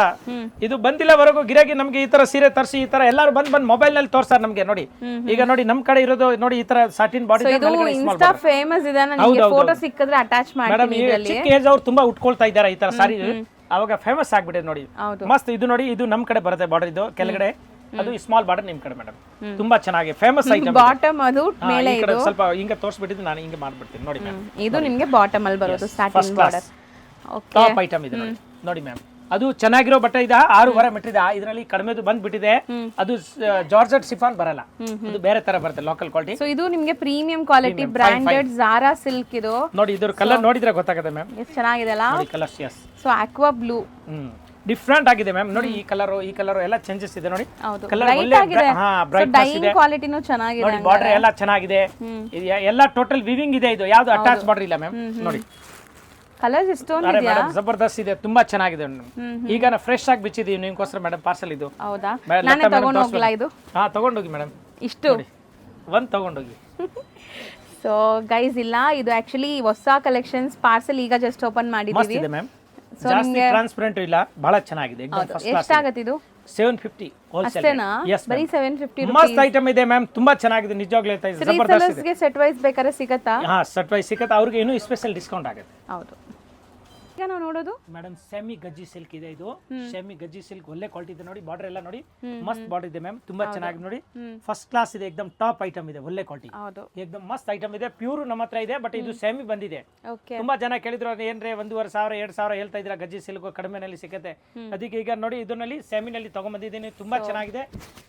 ಇದು ಬಂದಿಲ್ಲವರೆಗೂ ಗಿರಾಕಿ ನಮ್ಗೆ ಈ ತರ ಸೀರೆ ತರಿಸಿ, ಈ ತರ ಎಲ್ಲರೂ ಬಂದ್ ಮೊಬೈಲ್ ನಲ್ಲಿ ತೋರ್ಸಾರ ನಮ್ಗೆ ನೋಡಿ. ಈಗ ನೋಡಿ ನಮ್ ಕಡೆ ಇರೋದು ನೋಡಿ, ಈ ತರ ಸಾಟಿನ್ ಬಾಡಿ ಇನ್ಸ್ಟಾ ಫೇಮಸ್ ಇದೆ, ನನಗೆ ಫೋಟೋ ಸಿಕ್ಕಿದ್ರೆ ಅಟ್ಯಾಚ್ ಮೇಡಮ್. ಮಾಡ್ತೀನಿ ಇದರಲ್ಲಿ. ಚಿಕ್ಕ ಏಜ್ ಅವ್ರು ತುಂಬಾ ಉಟ್ಕೊಳ್ತಾ ಇದ್ದಾರೆ ಈ ತರ ಸಾರಿ, ಅವಾಗ ಫೇಮಸ್ ಆಗ್ಬಿಟ್ಟಿದೆ ನೋಡಿ, ಮಸ್ತ್. ಇದು ನೋಡಿ, ಇದು ನಮ್ ಕಡೆ ಬರುತ್ತೆ ಬಾರ್ಡರ್, ಇದು ಕೆಳಗಡೆ ಅದು ಸ್ಮಾಲ್ ಬಾರ್ಡರ್ ನಿಮ್ ಕಡೆ ಮೇಡಮ್, ತುಂಬಾ ಚೆನ್ನಾಗಿ ಫೇಮಸ್ ಐಟಮ್. ಬಾಟಮ್ ಅದು ಮೇಲೆ ಈ ಕಡೆ ಸ್ವಲ್ಪ ಹಿಂಗ ತೋರಿಸ್ಬಿಟ್ಟಿದ್ದು ನಾನು ಹಿಂಗೆ ಮಾಡ್ಬಿಡ್ತೀನಿ ನೋಡಿ ಮ್ಯಾಮ್. ಇದು ನಿಮಗೆ ಬಾಟಮ್ ಅಲ್ಲಿ ಬರೋದು starting border. Okay, top item ಇದೆ ನೋಡಿ, ನೋಡಿ ಮ್ಯಾಮ್. ಅದು ಚೆನ್ನಾಗಿರೋ ಬಟ್ಟೆ ಇದೆ, 6.5 ಮೀಟರ್ ಇದೆ, ಇದರಲ್ಲಿ ಕಡಿಮೆದು ಬಂದ್ಬಿಟ್ಟಿದೆ. ಅದು ಜಾರ್ಜೆಟ್ ಸಿಫಾನ್ ಬರಲ್ಲ, ಇದು ಬೇರೆ ತರ ಬರುತ್ತೆ, ಲೋಕಲ್ ಕ್ವಾಲಿಟಿ. ಸೊ ಇದು ನಿಮಗೆ ಪ್ರೀಮಿಯಂ ಕ್ವಾಲಿಟಿ ಬ್ರಾಂಡೆಡ್ ಜಾರಾ ಸಿಲ್ಕ್ ಇದು. ನೋಡಿ ಇದ್ರ ಕಲರ್ ನೋಡಿದ್ರೆ ಗೊತ್ತಾಗುತ್ತೆ ಮ್ಯಾಮ್, ಎಷ್ಟು ಚೆನ್ನಾಗಿದೆ ಅಲ್ಲ colours. Yes, so aqua blue different ಆಗಿದೆ ಮ್ಯಾಮ್. ನೋಡಿ ಈ ಕಲರ್ ಎಲ್ಲ ಚೇಂಜಸ್ ಇದೆ ನೋಡಿ, ಹೌದು, ಕಲರ್ ಬ್ರೈಟ್ ಒಳ್ಳೆ ಆಗಿದೆ. ಬ್ರೈಟ್ನೆಸ್ ಇದೆ ಕ್ವಾಲಿಟಿನೂ ಚೆನ್ನಾಗಿದೆ ನೋಡಿ, ಬಾರ್ಡರ್ ಎಲ್ಲ ಚೆನ್ನಾಗಿದೆ, ಎಲ್ಲ ಟೋಟಲ್ ವಿವಿಂಗ್ ಇದೆ, ಇದು ಯಾವ್ದು ಅಟ್ಯಾಚ್ ಬಾರ್ಡರ್ ಇಲ್ಲ ಮ್ಯಾಮ್ ನೋಡಿ. ಕಲರ್ಸ್ ಎಷ್ಟೊಂದು ಇದೆಯಾ? ಮೇಡಮ್ ಜಬರ್ದಸ್ತ್ ಇದೆ, ತುಂಬಾ ಚೆನ್ನಾಗಿದೆ. ಈಗ ನಾ ಫ್ರೆಶ್ ಆಗಿ ಬಿಚ್ಚಿದೀವಿ ನಿಮ್ಗೋಸ್ಕರ ಮೇಡಮ್, ಪಾರ್ಸಲ್ ಇದು. ಹೌದಾ, ನಾನೇ ತಗೊಂಡು ಹೋಗ್ಲಾ ಇದು? ಹಾ ತಗೊಂಡೋಗಿ ಮೇಡಮ್, ಇಷ್ಟು ಒಂದ್ ತಗೊಂಡೋಗಿ. ಸೊ ಗೈಸ್, ಇಲ್ಲ ಇದು ಆಕ್ಚುಲಿ ಹೊಸ ಕಲೆಕ್ಷನ್ಸ್, ಪಾರ್ಸಲ್ ಈಗ ಜಸ್ಟ್ ಓಪನ್ ಮಸ್ತ್ ಮಾಡಿದೀವಿ. ಇದೆ ಮ್ಯಾಮ್, ಜಾಸ್ತಿ ಟ್ರಾನ್ಸ್ಪರೆಂಟ್ ಇಲ್ಲ, ಬಹಳ ಚೆನ್ನಾಗಿದೆ, ಎಕ್ದಮ್ ಫಸ್ಟ್ ಕ್ಲಾಸ್. ಎಷ್ಟಾಗತ್ತೆ ಇದು? 750 ಹೋಲ್ಸೇಲ್. ಅಷ್ಟೇನಾ? Yes, ಬರೀ 750 ಮಸ್ತ್ ಐಟಮ್ ಇದೆ ಮ್ಯಾಮ್, ತುಂಬಾ ಚೆನ್ನಾಗಿದೆ, ನಿಜವಾಗ್ಲೂ ಹೇಳ್ತಾ ಇದ್ದೀನಿ, ಜಬರ್ದಸ್ತ್ ಇದೆ. ಗೆ ಸೆಟ್ ವೈಸ್ ಬೇಕಾದ್ರೆ ಸಿಗತ್ತಾ? ಹಾ, ಸೆಟ್ ವೈಸ್ ಸಿಗುತ್ತೆ, ಅವ್ರಿಗೆ ಇನ್ನೂ ಸ್ಪೆಷಲ್ ಡಿಸ್ಕೌಂಟ್ ಆಗುತ್ತೆ. ಹೌದು. ಈಗ ನಾವು ನೋಡೋದು ಮೇಡಮ್ ಸೆಮಿ ಗಜ್ಜಿ ಸಿಲ್ಕ್ ಇದೆ, ಇದು ಸೆಮಿ ಗಜ್ಜಿ ಸಿಲ್ಕ್ ಒಳ್ಳೆ ಕ್ವಾಲಿಟಿ ಇದೆ ನೋಡಿ, ಬಾರ್ಡರ್ ಎಲ್ಲ ನೋಡಿ ಮಸ್ತ್ ಬಾರ್ಡರ್ ಇದೆ ಮ್ಯಾಮ್, ತುಂಬಾ ಚೆನ್ನಾಗಿ ನೋಡಿ, ಫಸ್ಟ್ ಕ್ಲಾಸ್ ಇದೆ, ಎಕ್ದಮ್ ಟಾಪ್ ಐಟಮ್ ಇದೆ, ಒಳ್ಳೆ ಕ್ವಾಲಿಟಿ, ಹೌದು, ಎಕ್ದಮ್ ಮಸ್ತ್ ಐಟಮ್ ಇದೆ. ಪ್ಯೂರ್ ನಮ್ಮ ಹತ್ರ ಇದೆ, ಬಟ್ ಇದು ಸೆಮಿ ಬಂದಿದೆ. ಓಕೆ, ತುಂಬಾ ಜನ ಕೇಳಿದ್ರು ಏನ್ರೆ 1,500 2,000 ಹೇಳ್ತಾ ಇದ್ರ ಗಜ್ಜಿ ಸಿಲ್ಕ್ ಕಡಿಮೆನಲ್ಲಿ ಸಿಗುತ್ತೆ, ಅದಕ್ಕೆ ಈಗ ನೋಡಿ ಇದರಲ್ಲಿ ಸೆಮಿನಲ್ಲಿ ತಗೊಂಡ್ಬಂದಿದ್ದೀನಿ, ತುಂಬಾ ಚೆನ್ನಾಗಿದೆ,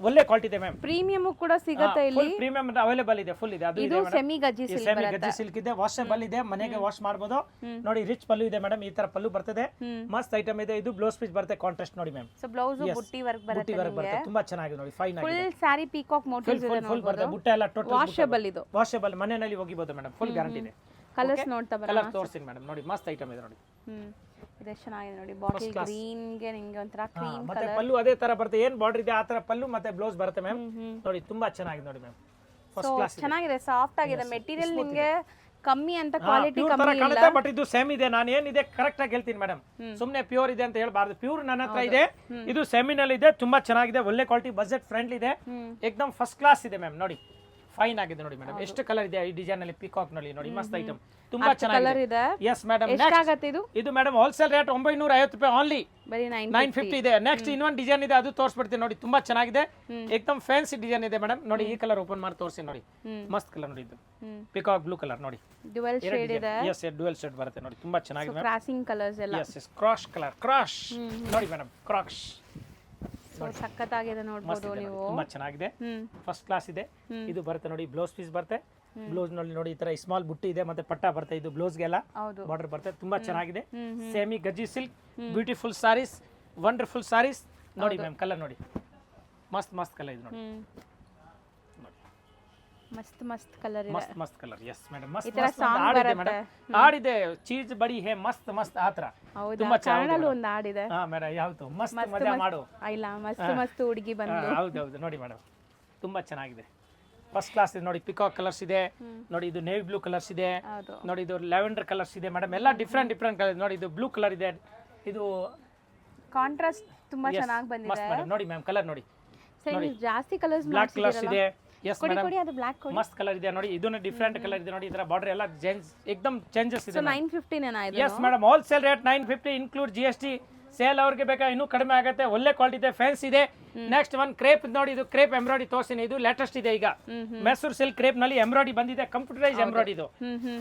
ಒಳ್ಳೆ ಕ್ವಾಲಿಟಿ ಇದೆ ಮ್ಯಾಮ್. ಪ್ರೀಮಿಯಂ ಕೂಡ ಸಿಗುತ್ತೆ ಇಲ್ಲಿ, ಪ್ರೀಮಿಯಂ ಅವೈಲೇಬಲ್ ಇದೆ, ಫುಲ್ ಇದೆ. ಅದು ಇದು semi Gajji silk semi Gajji silk ಇದೆ, ವಾಷಬಲ್ ಇದೆ, ಮನೆಗೆ ವಾಶ್ ಮಾಡಬಹುದು ನೋಡಿ. ರಿಚ್ ಪಲ್ಲು ಇದೆ ಮೇಡಮ್, ಈ ತರ ಪಲ್ಲು ಬರ್ತದೆ, ಮಸ್ತ್ ಐಟಮ್ ಇದೆ. ಇದು ಬ್ಲೌಸ್ ಪೀಸ್ ಬರುತ್ತೆ ಕಾಂಟ್ರಾಸ್ಟ್ ನೋಡಿ ಮ್ಯಾಮ್. ಸೊ ಬ್ಲೌಸ್ ಬುಟ್ಟಿ ವರ್ಕ್ ಬರುತ್ತೆ ನಿಮಗೆ, ತುಂಬಾ ಚೆನ್ನಾಗಿದೆ ನೋಡಿ, ಫೈನ್ ಆಗಿದೆ. ಫುಲ್ ಸಾರಿ ಪೀಕಾಕ್ ಮೋಟಿವ್ಸ್ ಇದೆ ಫುಲ್ ಬರುತ್ತೆ, ಬುಟ್ಟ ಎಲ್ಲ ಟೋಟಲ್ ವಾಷಬಲ್ ಇದು, ವಾಷಬಲ್, ಮನೆಯಲ್ಲಿ ಒಗಿಬಹುದು ಮೇಡಮ್, ಫುಲ್ ಗ್ಯಾರಂಟಿ ಇದೆ. ಕಲರ್ಸ್ ನೋಡ್ತಾ ಬರೋಣ. ಕಲರ್ ತೋರಿಸ್ತೀನಿ ಮೇಡಮ್ ನೋಡಿ, ಮಸ್ತ್ ಐಟಮ್ ಇದೆ ನೋಡಿ. ಇದು ಚೆನ್ನಾಗಿದೆ ನೋಡಿ, ಬಾಟಲ್ ಗ್ರೀನ್ ಗೆ ನಿಮಗೆ ಒಂತರ ಕ್ರೀಮ್ ಮತ್ತೆ ಪಲ್ಲು ಅದೇ ತರ ಬರುತ್ತೆ, ಏನ್ ಬಾರ್ಡರ್ ಇದೆ ಆ ತರ ಪಲ್ಲು ಮತ್ತೆ ಬ್ಲೌಸ್ ಬರುತ್ತೆ ಮ್ಯಾಮ್ ನೋಡಿ, ತುಂಬಾ ಚೆನ್ನಾಗಿದೆ ನೋಡಿ ಮ್ಯಾಮ್, ಫಸ್ಟ್ ಕ್ಲಾಸ್ ಚೆನ್ನಾಗಿದೆ, ಸಾಫ್ಟ್ ಆಗಿದೆ ಮೆಟೀರಿಯಲ್, ನಿಮಗೆ ಕಮ್ಮಿ ಅಂತ ಕ್ವಾಲಿಟಿ ಕಮ್ಮಿ ಇಲ್ಲ. ಕಾಣುತ್ತೆ, ಬಟ್ ಇದು ಸೇಮ್ ಇದೆ. ನಾನು ಏನಿದೆ ಕರೆಕ್ಟ್ ಆಗಿ ಹೇಳ್ತೀನಿ ಮೇಡಮ್, ಸುಮ್ನೆ ಪ್ಯೂರ್ ಇದೆ ಅಂತ ಹೇಳ್ಬಾರ್ದು. ಪ್ಯೂರ್ ನನ್ನ ಹತ್ರ ಇದೆ, ಇದು ಸೆಮಿನಲ್ಲಿ ಇದೆ, ತುಂಬಾ ಚೆನ್ನಾಗಿದೆ, ಒಳ್ಳೆ ಕ್ವಾಲಿಟಿ, ಬಜೆಟ್ ಫ್ರೆಂಡ್ಲಿ ಇದೆ, ಏಕದಮ್ ಫಸ್ಟ್ ಕ್ಲಾಸ್ ಇದೆ ಮ್ಯಾಮ್ ನೋಡಿ, ಫೈನ್ ಆಗಿದೆ ನೋಡಿ ಮೇಡಮ್. ಎಷ್ಟು ಕಲರ್ ಇದೆ ಈ ಡಿಸೈನ್ ಅಲ್ಲಿ, ಪಿಕಾಕ್ ನಲ್ಲಿ ನೋಡಿ, ಮಸ್ತ್ ಐಟಮ್, ತುಂಬಾ ಚೆನ್ನಾಗಿದೆ. ಎಸ್ ಮೇಡಮ್, ಎಷ್ಟಾಗತ್ತೆ ಇದು? ಇದು ಮೇಡಮ್ ಹೋಲ್ಸೇಲ್ ರೇಟ್ 950 ರೂಪಾಯಿ ಓನ್ಲಿ, ಬರೀ 950 ಇದೆ. ನೆಕ್ಸ್ಟ್ ಇನ್ನೊಂದು ಡಿಸೈನ್ ಇದೆ, ಅದು ತೋರಿಸ್ಬಿಡ್ತೀನಿ ನೋಡಿ, ತುಂಬಾ ಚೆನ್ನಾಗಿದೆ, ಏಕದಮ್ ಫ್ಯಾನ್ಸಿ ಡಿಸೈನ್ ಇದೆ ಮೇಡಮ್ ನೋಡಿ. ಈ ಕಲರ್ ಓಪನ್ ಮಾಡಿ ತೋರಿಸಿ ನೋಡಿ, ಮಸ್ತ್ ಕಲರ್ ನೋಡಿ, ಇದು ಪಿಕಾಕ್ ಬ್ಲೂ ಕಲರ್ ನೋಡಿ, ಡ್ಯುಯಲ್ ಶೇಡ್ ಇದೆ. ಎಸ್ ಡ್ಯುಯಲ್ ಶೇಡ್ ಬರುತ್ತೆ ನೋಡಿ, ತುಂಬಾ ಚೆನ್ನಾಗಿದೆ. ಕ್ರಾಸಿಂಗ್ ಕಲರ್ಸ್ ಎಲ್ಲ, ಎಸ್ ಕ್ರಾಶ್ ಕಲರ್, ಕ್ರಾಶ್ ನೋಡಿ ಮೇಡಮ್, ಕ್ರಾಶ್ ಸಖತ್ತಾಗಿದೆ ನೋಡಬಹುದು ನೀವು, ತುಂಬಾ ಚೆನ್ನಾಗಿದೆ, ಫಸ್ಟ್ ಕ್ಲಾಸ್ ಇದೆ. ಇದು ಬರುತ್ತೆ ನೋಡಿ, ಬ್ಲೌಸ್ ಪೀಸ್ ಬರುತ್ತೆ, ಬ್ಲೌಸ್ ನಲ್ಲಿ ನೋಡಿ ಈ ತರ ಸ್ಮಾಲ್ ಬುಟ್ಟಿ ಇದೆ, ಮತ್ತೆ ಪಟ್ಟ ಬರುತ್ತೆ, ಇದು ಬ್ಲೌಸ್ಗೆಲ್ಲ ಬಾರ್ಡರ್ ಬರುತ್ತೆ, ತುಂಬಾ ಚೆನ್ನಾಗಿದೆ. Semi Gajji silk, beautiful saris, wonderful saris ನೋಡಿ ಮ್ಯಾಮ್. ಕಲರ್ ನೋಡಿ, ಮಸ್ತ್ ಮಸ್ತ್ ಕಲರ್ ಇದೆ ನೋಡಿ, ಮಸ್ತ್ ಮಸ್ತ್ ಕಲರ್ ಇದೆ, ಮಸ್ತ್ ಮಸ್ತ್ ಕಲರ್. ಎಸ್ ಮೇಡಮ್, ಮಸ್ತ್ ಇತರ ಮಸ್ತ್ ಸಾಂಗ್ ಆಡಿದೆ ಬರುತ್ತೆ, ಮೇಡಮ್, ಆಡಿದೆ ಚೀಸ್ ಬಡಿ ಹೇ ಮಸ್ತ್ ಮಸ್ತ್ ಆತರ, ತುಂಬಾ ಚಾನಲ್ ಒಂದು ಆಡಿದೆ. ಹಾ ಮೇಡಮ್, ಯಾವ್ದು ಮಸ್ತ್ ಮಜಾ ಮಾಡು, ಇಲ್ಲ ಮಸ್ತ್ ಮಸ್ತ್ ಹುಡುಗಿ ಬಂದು, ಹೌದೌದು ನೋಡಿ ಮೇಡಮ್, ತುಂಬಾ ಚೆನ್ನಾಗಿದೆ, ಫಸ್ಟ್ ಕ್ಲಾಸ್ ಇದೆ ನೋಡಿ. ಪಿಕಾಕ್ ಕಲರ್ಸ್ ಇದೆ ನೋಡಿ, ಇದು ನೇವಿ ಬ್ಲೂ ಕಲರ್ಸ್ ಇದೆ ನೋಡಿ, ಇದು ಲ್ಯಾವೆಂಡರ್ ಕಲರ್ಸ್ ಇದೆ ಮೇಡಮ್, ಎಲ್ಲ ಡಿಫ್ರೆಂಟ್ ಡಿಫ್ರೆಂಟ್ ಕಲರ್ ನೋಡಿ. ಇದು ಬ್ಲೂ ಕಲರ್ ಇದೆ, ಇದು ಕಾಂಟ್ರಾಸ್ಟ್ ತುಂಬಾ ಚೆನ್ನಾಗಿ ಬಂದಿದೆ. ಮಸ್ತ್ ಮೇಡಮ್ ನೋಡಿ ಮ್ಯಾಮ್, ಕಲರ್ ನೋಡಿ, ಸರಿ ಜಾಸ್ತಿ ಕಲರ್ಸ್ ಬ್ಲಾಕ್ ಕಲರ್ಸ್ ಇದೆ. ಎಸ್ ಮೇಡಮ್, ಕೊಡಿ ಅದು ಬ್ಲಾಕ್ ಕೊಡಿ, ಮಸ್ತ್ ಕಲರ್ ಇದೆ ನೋಡಿ, ಇದನ್ನ ಡಿಫ್ರೆಂಟ್ ಕಲರ್ ಇದೆ ನೋಡಿ, ಇದರ ಬಾರ್ಡರ್ ಎಲ್ಲ ಏಕದಮ್ ಚೇಂಜಸ್ ಇದೆ. ಸೊ 950 ನೇನಾ ಇದು? Yes madam, wholesale rate 950 include GST, sale ಅವ್ರಿಗೆ ಬೇಕಾ ಇನ್ನೂ ಕಡಿಮೆ ಆಗುತ್ತೆ, ಒಳ್ಳೆ ಕ್ವಾಲಿಟಿ ಇದೆ, ಫ್ಯಾನ್ಸ್ ಇದೆ. ನೆಕ್ಸ್ಟ್ ಒನ್ ಕ್ರೇಪ್ ನೋಡಿ, ಇದು ಕ್ರೇಪ್ ಎಂಬ್ರಾಯ್ಡಿ ತೋರಿಸ್ತೀನಿ, ಇದು ಲೇಟೆಸ್ಟ್ ಇದೆ ಈಗ. ಮೈಸೂರು ಸಿಲ್ಕ್ ಕ್ರೇಪ್ ನಲ್ಲಿ ಎಂಬ್ರಾಯ್ಡಿ ಬಂದಿದೆ, ಕಂಪ್ಯೂಟರೈಸ್ ಎಂಬ್ರಾಯ್ಡಿ ಇದು.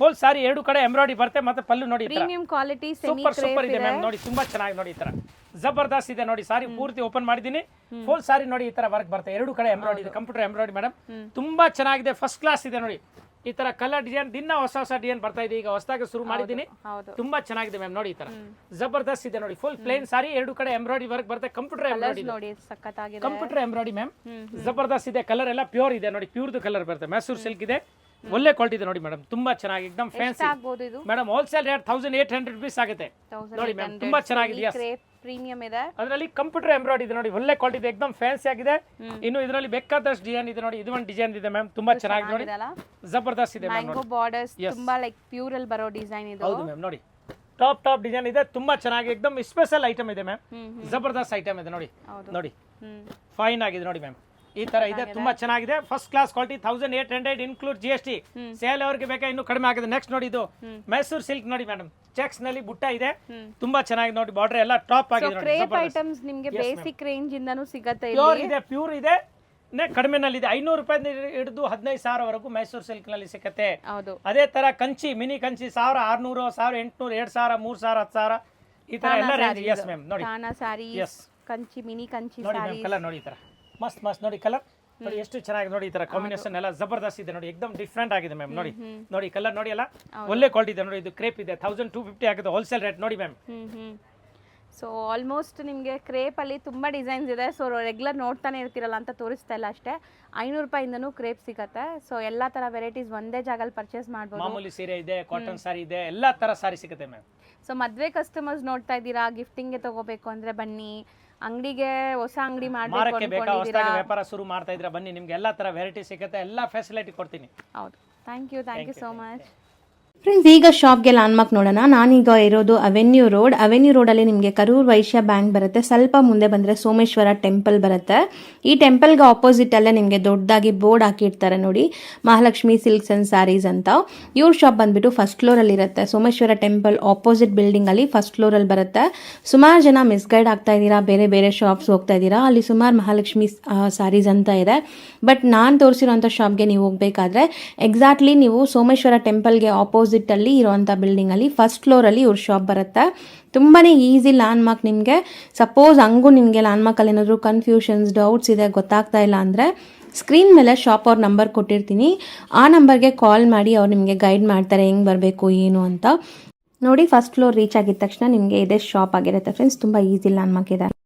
ಫುಲ್ ಸಾರಿ ಎರಡು ಕಡೆ ಎಂಬ್ರಾಯ್ಡಿ ಬರುತ್ತೆ, ಮತ್ತೆ ಪಲ್ಲು ನೋಡಿ ಪ್ರೀಮಿಯಂ ಕ್ವಾಲಿಟಿ ಸೂಪರ್ ಇದೆ ಮ್ಯಾಮ್. ನೋಡಿ ತುಂಬಾ ಚೆನ್ನಾಗಿ ನೋಡಿ, ಈ ತರ ಜಬರ್ದಸ್ತ್ ಇದೆ ನೋಡಿ. ಸಾರಿ ಪೂರ್ತಿ ಓಪನ್ ಮಾಡಿದೀನಿ, ಫುಲ್ ಸಾರಿ ನೋಡಿ ಈ ತರ ವರ್ಕ್ ಬರುತ್ತೆ, ಎರಡು ಕಡೆ ಎಂಬ್ರಾಯ್ಡಿ ಇದೆ, ಕಂಪ್ಯೂಟರ್ ಎಂಬ್ರಾಯ್ಡಿ ಮೇಡಮ್. ತುಂಬಾ ಚೆನ್ನಾಗಿದೆ, ಫಸ್ಟ್ ಕ್ಲಾಸ್ ಇದೆ ನೋಡಿ. ಈ ತರ ಕಲರ್ ಡಿಸೈನ್ ದಿನ ಹೊಸ ಡಿಸೈನ್ ಬರ್ತಾ ಇದೆ, ಈಗ ಹೊಸದಾಗಿ ಶುರು ಮಾಡಿದ್ದೀನಿ. ತುಂಬಾ ಚೆನ್ನಾಗಿದೆ ಮ್ಯಾಮ್ ನೋಡಿ, ಈ ತರ ಜಬರ್ದಸ್ತ್ ಇದೆ ನೋಡಿ. ಫುಲ್ ಪ್ಲೇನ್ ಸಾರಿ, ಎರಡು ಕಡೆ ಎಂಬ್ರಾಯ್ಡಿ ವರ್ಕ್ ಬರುತ್ತೆ, ಕಂಪ್ಯೂಟರ್ ಎಂಬ್ರಾಯ್ಡಿ ನೋಡಿ ಸಖತ್ತಾಗಿದೆ. ಕಂಪ್ಯೂಟರ್ ಎಂಬ್ರಾಯ್ಡಿ ಮ್ಯಾಮ್, ಜಬರ್ದಸ್ತ್ ಇದೆ. ಕಲರ್ ಎಲ್ಲ ಪ್ಯೂರ್ ಇದೆ ನೋಡಿ, ಪ್ಯೂರ್ದು ಕಲರ್ ಬರುತ್ತೆ. ಮೈಸೂರು ಸಿಲ್ಕ್ ಇದೆ, ಒಳ್ಳೆ ಕ್ವಾಲಿಟಿ ಇದೆ ನೋಡಿ ಮೇಡಮ್, ತುಂಬಾ ಚೆನ್ನಾಗಿ ಎಕ್ದಮ್ fancy madam. Wholesale rate 1800 rupees ಆಗುತ್ತೆ ನೋಡಿ ಮ್ಯಾಮ್, ತುಂಬಾ ಚೆನ್ನಾಗಿದೆ. ಪ್ರೀಮಿಯಂ ಇದೆ, ಅದರಲ್ಲಿ ಕಂಪ್ಯೂಟರ್ ಎಂಬ್ರಾಯ್ಡಿ ಇದೆ ನೋಡಿ, ಒಳ್ಳೆ ಕ್ವಾಲಿಟಿ ಇದೆ, ಎಕ್ದಮ್ ಫ್ಯಾನ್ಸಿ ಆಗಿದೆ. ಇನ್ನು ಇದರಲ್ಲಿ ಬೇಕಾದಷ್ಟು ಡಿಸೈನ್ ಇದೆ ನೋಡಿ, ಇದು ಒಂದು ಡಿಸೈನ್ ಇದೆ ಮ್ಯಾಮ್, ತುಂಬಾ ಚೆನ್ನಾಗಿದೆ ನೋಡಿ, ಜಬರ್ದಸ್ತ್ ಇದೆ ಮ್ಯಾಮ್. ಮ್ಯಾಂಗೋ ಬಾರ್ಡರ್ಸ್ ತುಂಬಾ ಲೈಕ್ ಪ್ಯೂರ್ ಅಲ್ಲಿ ಬರೋ ಡಿಸೈನ್ ಇದು. ಹೌದು ಮ್ಯಾಮ್ ನೋಡಿ, ಟಾಪ್ ಡಿಸೈನ್ ಇದೆ, ತುಂಬಾ ಚೆನ್ನಾಗಿ ಎಕ್ದಮ್ ಸ್ಪೆಷಲ್ ಐಟಮ್ ಇದೆ ಮ್ಯಾಮ್, ಜಬರ್ದಸ್ತ್ ಐಟಮ್ ಇದೆ ನೋಡಿ. ನೋಡಿ ಫೈನ್ ಆಗಿದೆ ನೋಡಿ ಮ್ಯಾಮ್, ಈ ತರ ಇದೆ, ತುಂಬಾ ಚೆನ್ನಾಗಿದೆ, first class quality. 1800 include GST. Sale ಅವ್ರಿಗೆ ಬೇಕಾ ಇನ್ನೂ ಕಡಿಮೆ ಆಗಿದೆ. ನೆಕ್ಸ್ಟ್ ನೋಡಿ, ಇದು ಮೈಸೂರು ಸಿಲ್ಕ್ ನೋಡಿ ಮೇಡಮ್, ಚೆಕ್ಸ್ ನಲ್ಲಿ ಬುಟ್ಟ ಇದೆ, ತುಂಬಾ ಚೆನ್ನಾಗಿ ನೋಡಿ, ಬಾರ್ಡರ್ ಎಲ್ಲ ಟಾಪ್ ಆಗಿದೆ ನೋಡಿ. ಕ್ರೇಪ್ ಐಟಮ್ಸ್ ನಿಮಗೆ ಬೇಸಿಕ್ ರೇಂಜ್ ಇಂದನೂ ಸಿಗುತ್ತೆ, ಪ್ಯೂರ್ ಇದೆ, ಕಡಿಮೆ ನಲ್ಲಿ ಇದೆ. 500 ರೂಪಾಯಿ ಹಿಡಿದು 15,000 ವರೆಗೂ ಮೈಸೂರು ಸಿಲ್ಕ್ ನಲ್ಲಿ ಸಿಗುತ್ತೆ. ಅದೇ ತರ ಕಂಚಿ, ಮಿನಿ ಕಂಚಿ 1600, 1800, 2000, 3000, 10,000 ಈ ತರ ಎಲ್ಲ ರೇಂಜ್. ಎಸ್ ಮ್ಯಾಮ್ ನೋಡಿ, ಕಂಚಿ, ಮಿನಿ ಕಂಚಿ ನೋಡಿ ಮ್ಯಾಮ್, ಕಲರ್ ನೋಡಿ, ಈ ತರ ಮಸ್ತ್ ನೋಡಿ, ಕಲರ್ ನೋಡಿ ಎಷ್ಟು ಚೆನ್ನಾಗಿದೆ ನೋಡಿ, ಈ ತರ ಕಾಂಬಿನೇಷನ್ ಎಲ್ಲ ಜಬರ್ದಸ್ತ್ ಇದೆ ನೋಡಿ, ಎಕ್ದಮ್ ಡಿಫ್ರೆಂಟ್ ಆಗಿದೆ ಮ್ಯಾಮ್. ನೋಡಿ ಕಲರ್ ನೋಡಿ, ಎಲ್ಲ ಒಳ್ಳೆ ಕ್ವಾಲಿಟಿ ಇದೆ ನೋಡಿ. ಇದು ಕ್ರೇಪ್ ಇದೆ, 1250 ಆಗಿದೆ ಹೋಲ್ಸೇಲ್ ರೇಟ್ ನೋಡಿ ಮ್ಯಾಮ್. ಸೊ ಆಲ್ಮೋಸ್ಟ್ ನಿಮಗೆ ಕ್ರೇಪ್ ಅಲ್ಲಿ ತುಂಬಾ ಡಿಸೈನ್ಸ್ ಇದೆ. ಸೊ ರೆಗ್ಯುಲರ್ ನೋಡ್ತಾನೆ ಇರ್ತಿರಲ್ಲ ಅಂತ ತೋರಿಸ್ತಾ ಇಲ್ಲ ಅಷ್ಟೇ. 500 ರೂಪಾಯಿಂದನೂ ಕ್ರೇಪ್ ಸಿಗುತ್ತೆ. ಸೊ ಎಲ್ಲಾ ತರ ವೆರೈಟೀಸ್ ಒಂದೇ ಜಾಗದಲ್ಲಿ ಪರ್ಚೇಸ್ ಮಾಡಬಹುದು. ಮಾಮೂಲಿ ಸೀರೆ ಇದೆ, ಕಾಟನ್ ಸಾರಿ ಇದೆ, ಎಲ್ಲಾ ತರ ಸಾರಿ ಸಿಗುತ್ತೆ ಮ್ಯಾಮ್. ಸೊ ಮದ್ವೆ ಕಸ್ಟಮರ್ಸ್ ನೋಡ್ತಾ ಇದ್ದೀರಾ, ಗಿಫ್ಟಿಂಗ್ ಗೆ ತಗೋಬೇಕು ಅಂದ್ರೆ ಬನ್ನಿ, ಅಂಗಡಿಗೆ ಹೊಸ ಅಂಗಡಿ ಮಾಡಬೇಕು, ವ್ಯಾಪಾರ ಶುರು ಮಾಡ್ತಾ ಇದ್ರೆ ಬನ್ನಿ, ನಿಮ್ಗೆ ಎಲ್ಲಾ ತರ ವೆರೈಟಿ ಸಿಗುತ್ತೆ, ಎಲ್ಲಾ ಫೆಸಿಲಿಟಿ ಕೊಡ್ತೀನಿ. ಹೌದು, thank you so much. Friends, ಈಗ ಶಾಪ್ಗೆ ಲ್ಯಾಂಡ್ಮಾರ್ಕ್ ನೋಡೋಣ. ನಾನೀಗ ಇರೋದು ಅವೆನ್ಯೂ ರೋಡಲ್ಲಿ ನಿಮಗೆ ಕರೂರ್ ವೈಶ್ಯ ಬ್ಯಾಂಕ್ ಬರುತ್ತೆ. ಸ್ವಲ್ಪ ಮುಂದೆ ಬಂದರೆ ಸೋಮೇಶ್ವರ ಟೆಂಪಲ್ ಬರುತ್ತೆ. ಈ ಟೆಂಪಲ್ಗೆ ಆಪೋಸಿಟಲ್ಲೇ ನಿಮಗೆ ದೊಡ್ಡದಾಗಿ ಬೋರ್ಡ್ ಹಾಕಿರ್ತಾರೆ ನೋಡಿ, ಮಹಾಲಕ್ಷ್ಮಿ ಸಿಲ್ಕ್ಸ್ ಆ್ಯಂಡ್ ಸ್ಯಾರೀಸ್ ಅಂತ. ಇವ್ರ ಶಾಪ್ ಬಂದುಬಿಟ್ಟು ಫಸ್ಟ್ ಫ್ಲೋರಲ್ಲಿ ಇರುತ್ತೆ. ಸೋಮೇಶ್ವರ ಟೆಂಪಲ್ ಆಪೋಸಿಟ್ ಬಿಲ್ಡಿಂಗಲ್ಲಿ ಫಸ್ಟ್ ಫ್ಲೋರಲ್ಲಿ ಬರುತ್ತೆ. ಸುಮಾರು ಜನ ಮಿಸ್ಗೈಡ್ ಆಗ್ತಾ ಇದ್ದೀರಾ, ಬೇರೆ ಶಾಪ್ಸ್ ಹೋಗ್ತಾ ಇದ್ದೀರಾ. ಅಲ್ಲಿ ಸುಮಾರು ಮಹಾಲಕ್ಷ್ಮಿ ಸ್ಯಾರೀಸ್ ಅಂತ ಇದೆ. ಬಟ್ ನಾನು ತೋರಿಸಿರೋಂಥ ಶಾಪ್ಗೆ ನೀವು ಹೋಗಬೇಕಾದ್ರೆ ಎಕ್ಸಾಕ್ಟ್ಲಿ ನೀವು ಸೋಮೇಶ್ವರ ಟೆಂಪಲ್ಗೆ ಆಪೋಸಿಟಲ್ಲಿ ಇರುವಂಥ ಬಿಲ್ಡಿಂಗಲ್ಲಿ ಫಸ್ಟ್ ಫ್ಲೋರಲ್ಲಿ ಇವ್ರ ಶಾಪ್ ಬರುತ್ತೆ. ತುಂಬಾ ಈಸಿ ಲ್ಯಾಂಡ್ಮಾರ್ಕ್. ನಿಮಗೆ ಸಪೋಸ್ ಹಂಗೂ ನಿಮಗೆ ಲ್ಯಾಂಡ್ಮಾರ್ಕಲ್ಲಿ ಏನಾದರೂ ಕನ್ಫ್ಯೂಷನ್ಸ್, ಡೌಟ್ಸ್ ಇದೆ, ಗೊತ್ತಾಗ್ತಾ ಇಲ್ಲ ಅಂದರೆ ಸ್ಕ್ರೀನ್ ಮೇಲೆ ಶಾಪ್ ಅವ್ರ ನಂಬರ್ ಕೊಟ್ಟಿರ್ತೀನಿ, ಆ ನಂಬರ್ಗೆ ಕಾಲ್ ಮಾಡಿ ಅವ್ರು ನಿಮಗೆ ಗೈಡ್ ಮಾಡ್ತಾರೆ ಹೆಂಗೆ ಬರಬೇಕು ಏನು ಅಂತ. ನೋಡಿ, ಫಸ್ಟ್ ಫ್ಲೋರ್ ರೀಚ್ ಆಗಿದ ತಕ್ಷಣ ನಿಮಗೆ ಇದೇ ಶಾಪ್ ಆಗಿರುತ್ತೆ ಫ್ರೆಂಡ್ಸ್. ತುಂಬ ಈಸಿ ಲ್ಯಾಂಡ್ಮಾರ್ಕ್ ಇದೆ.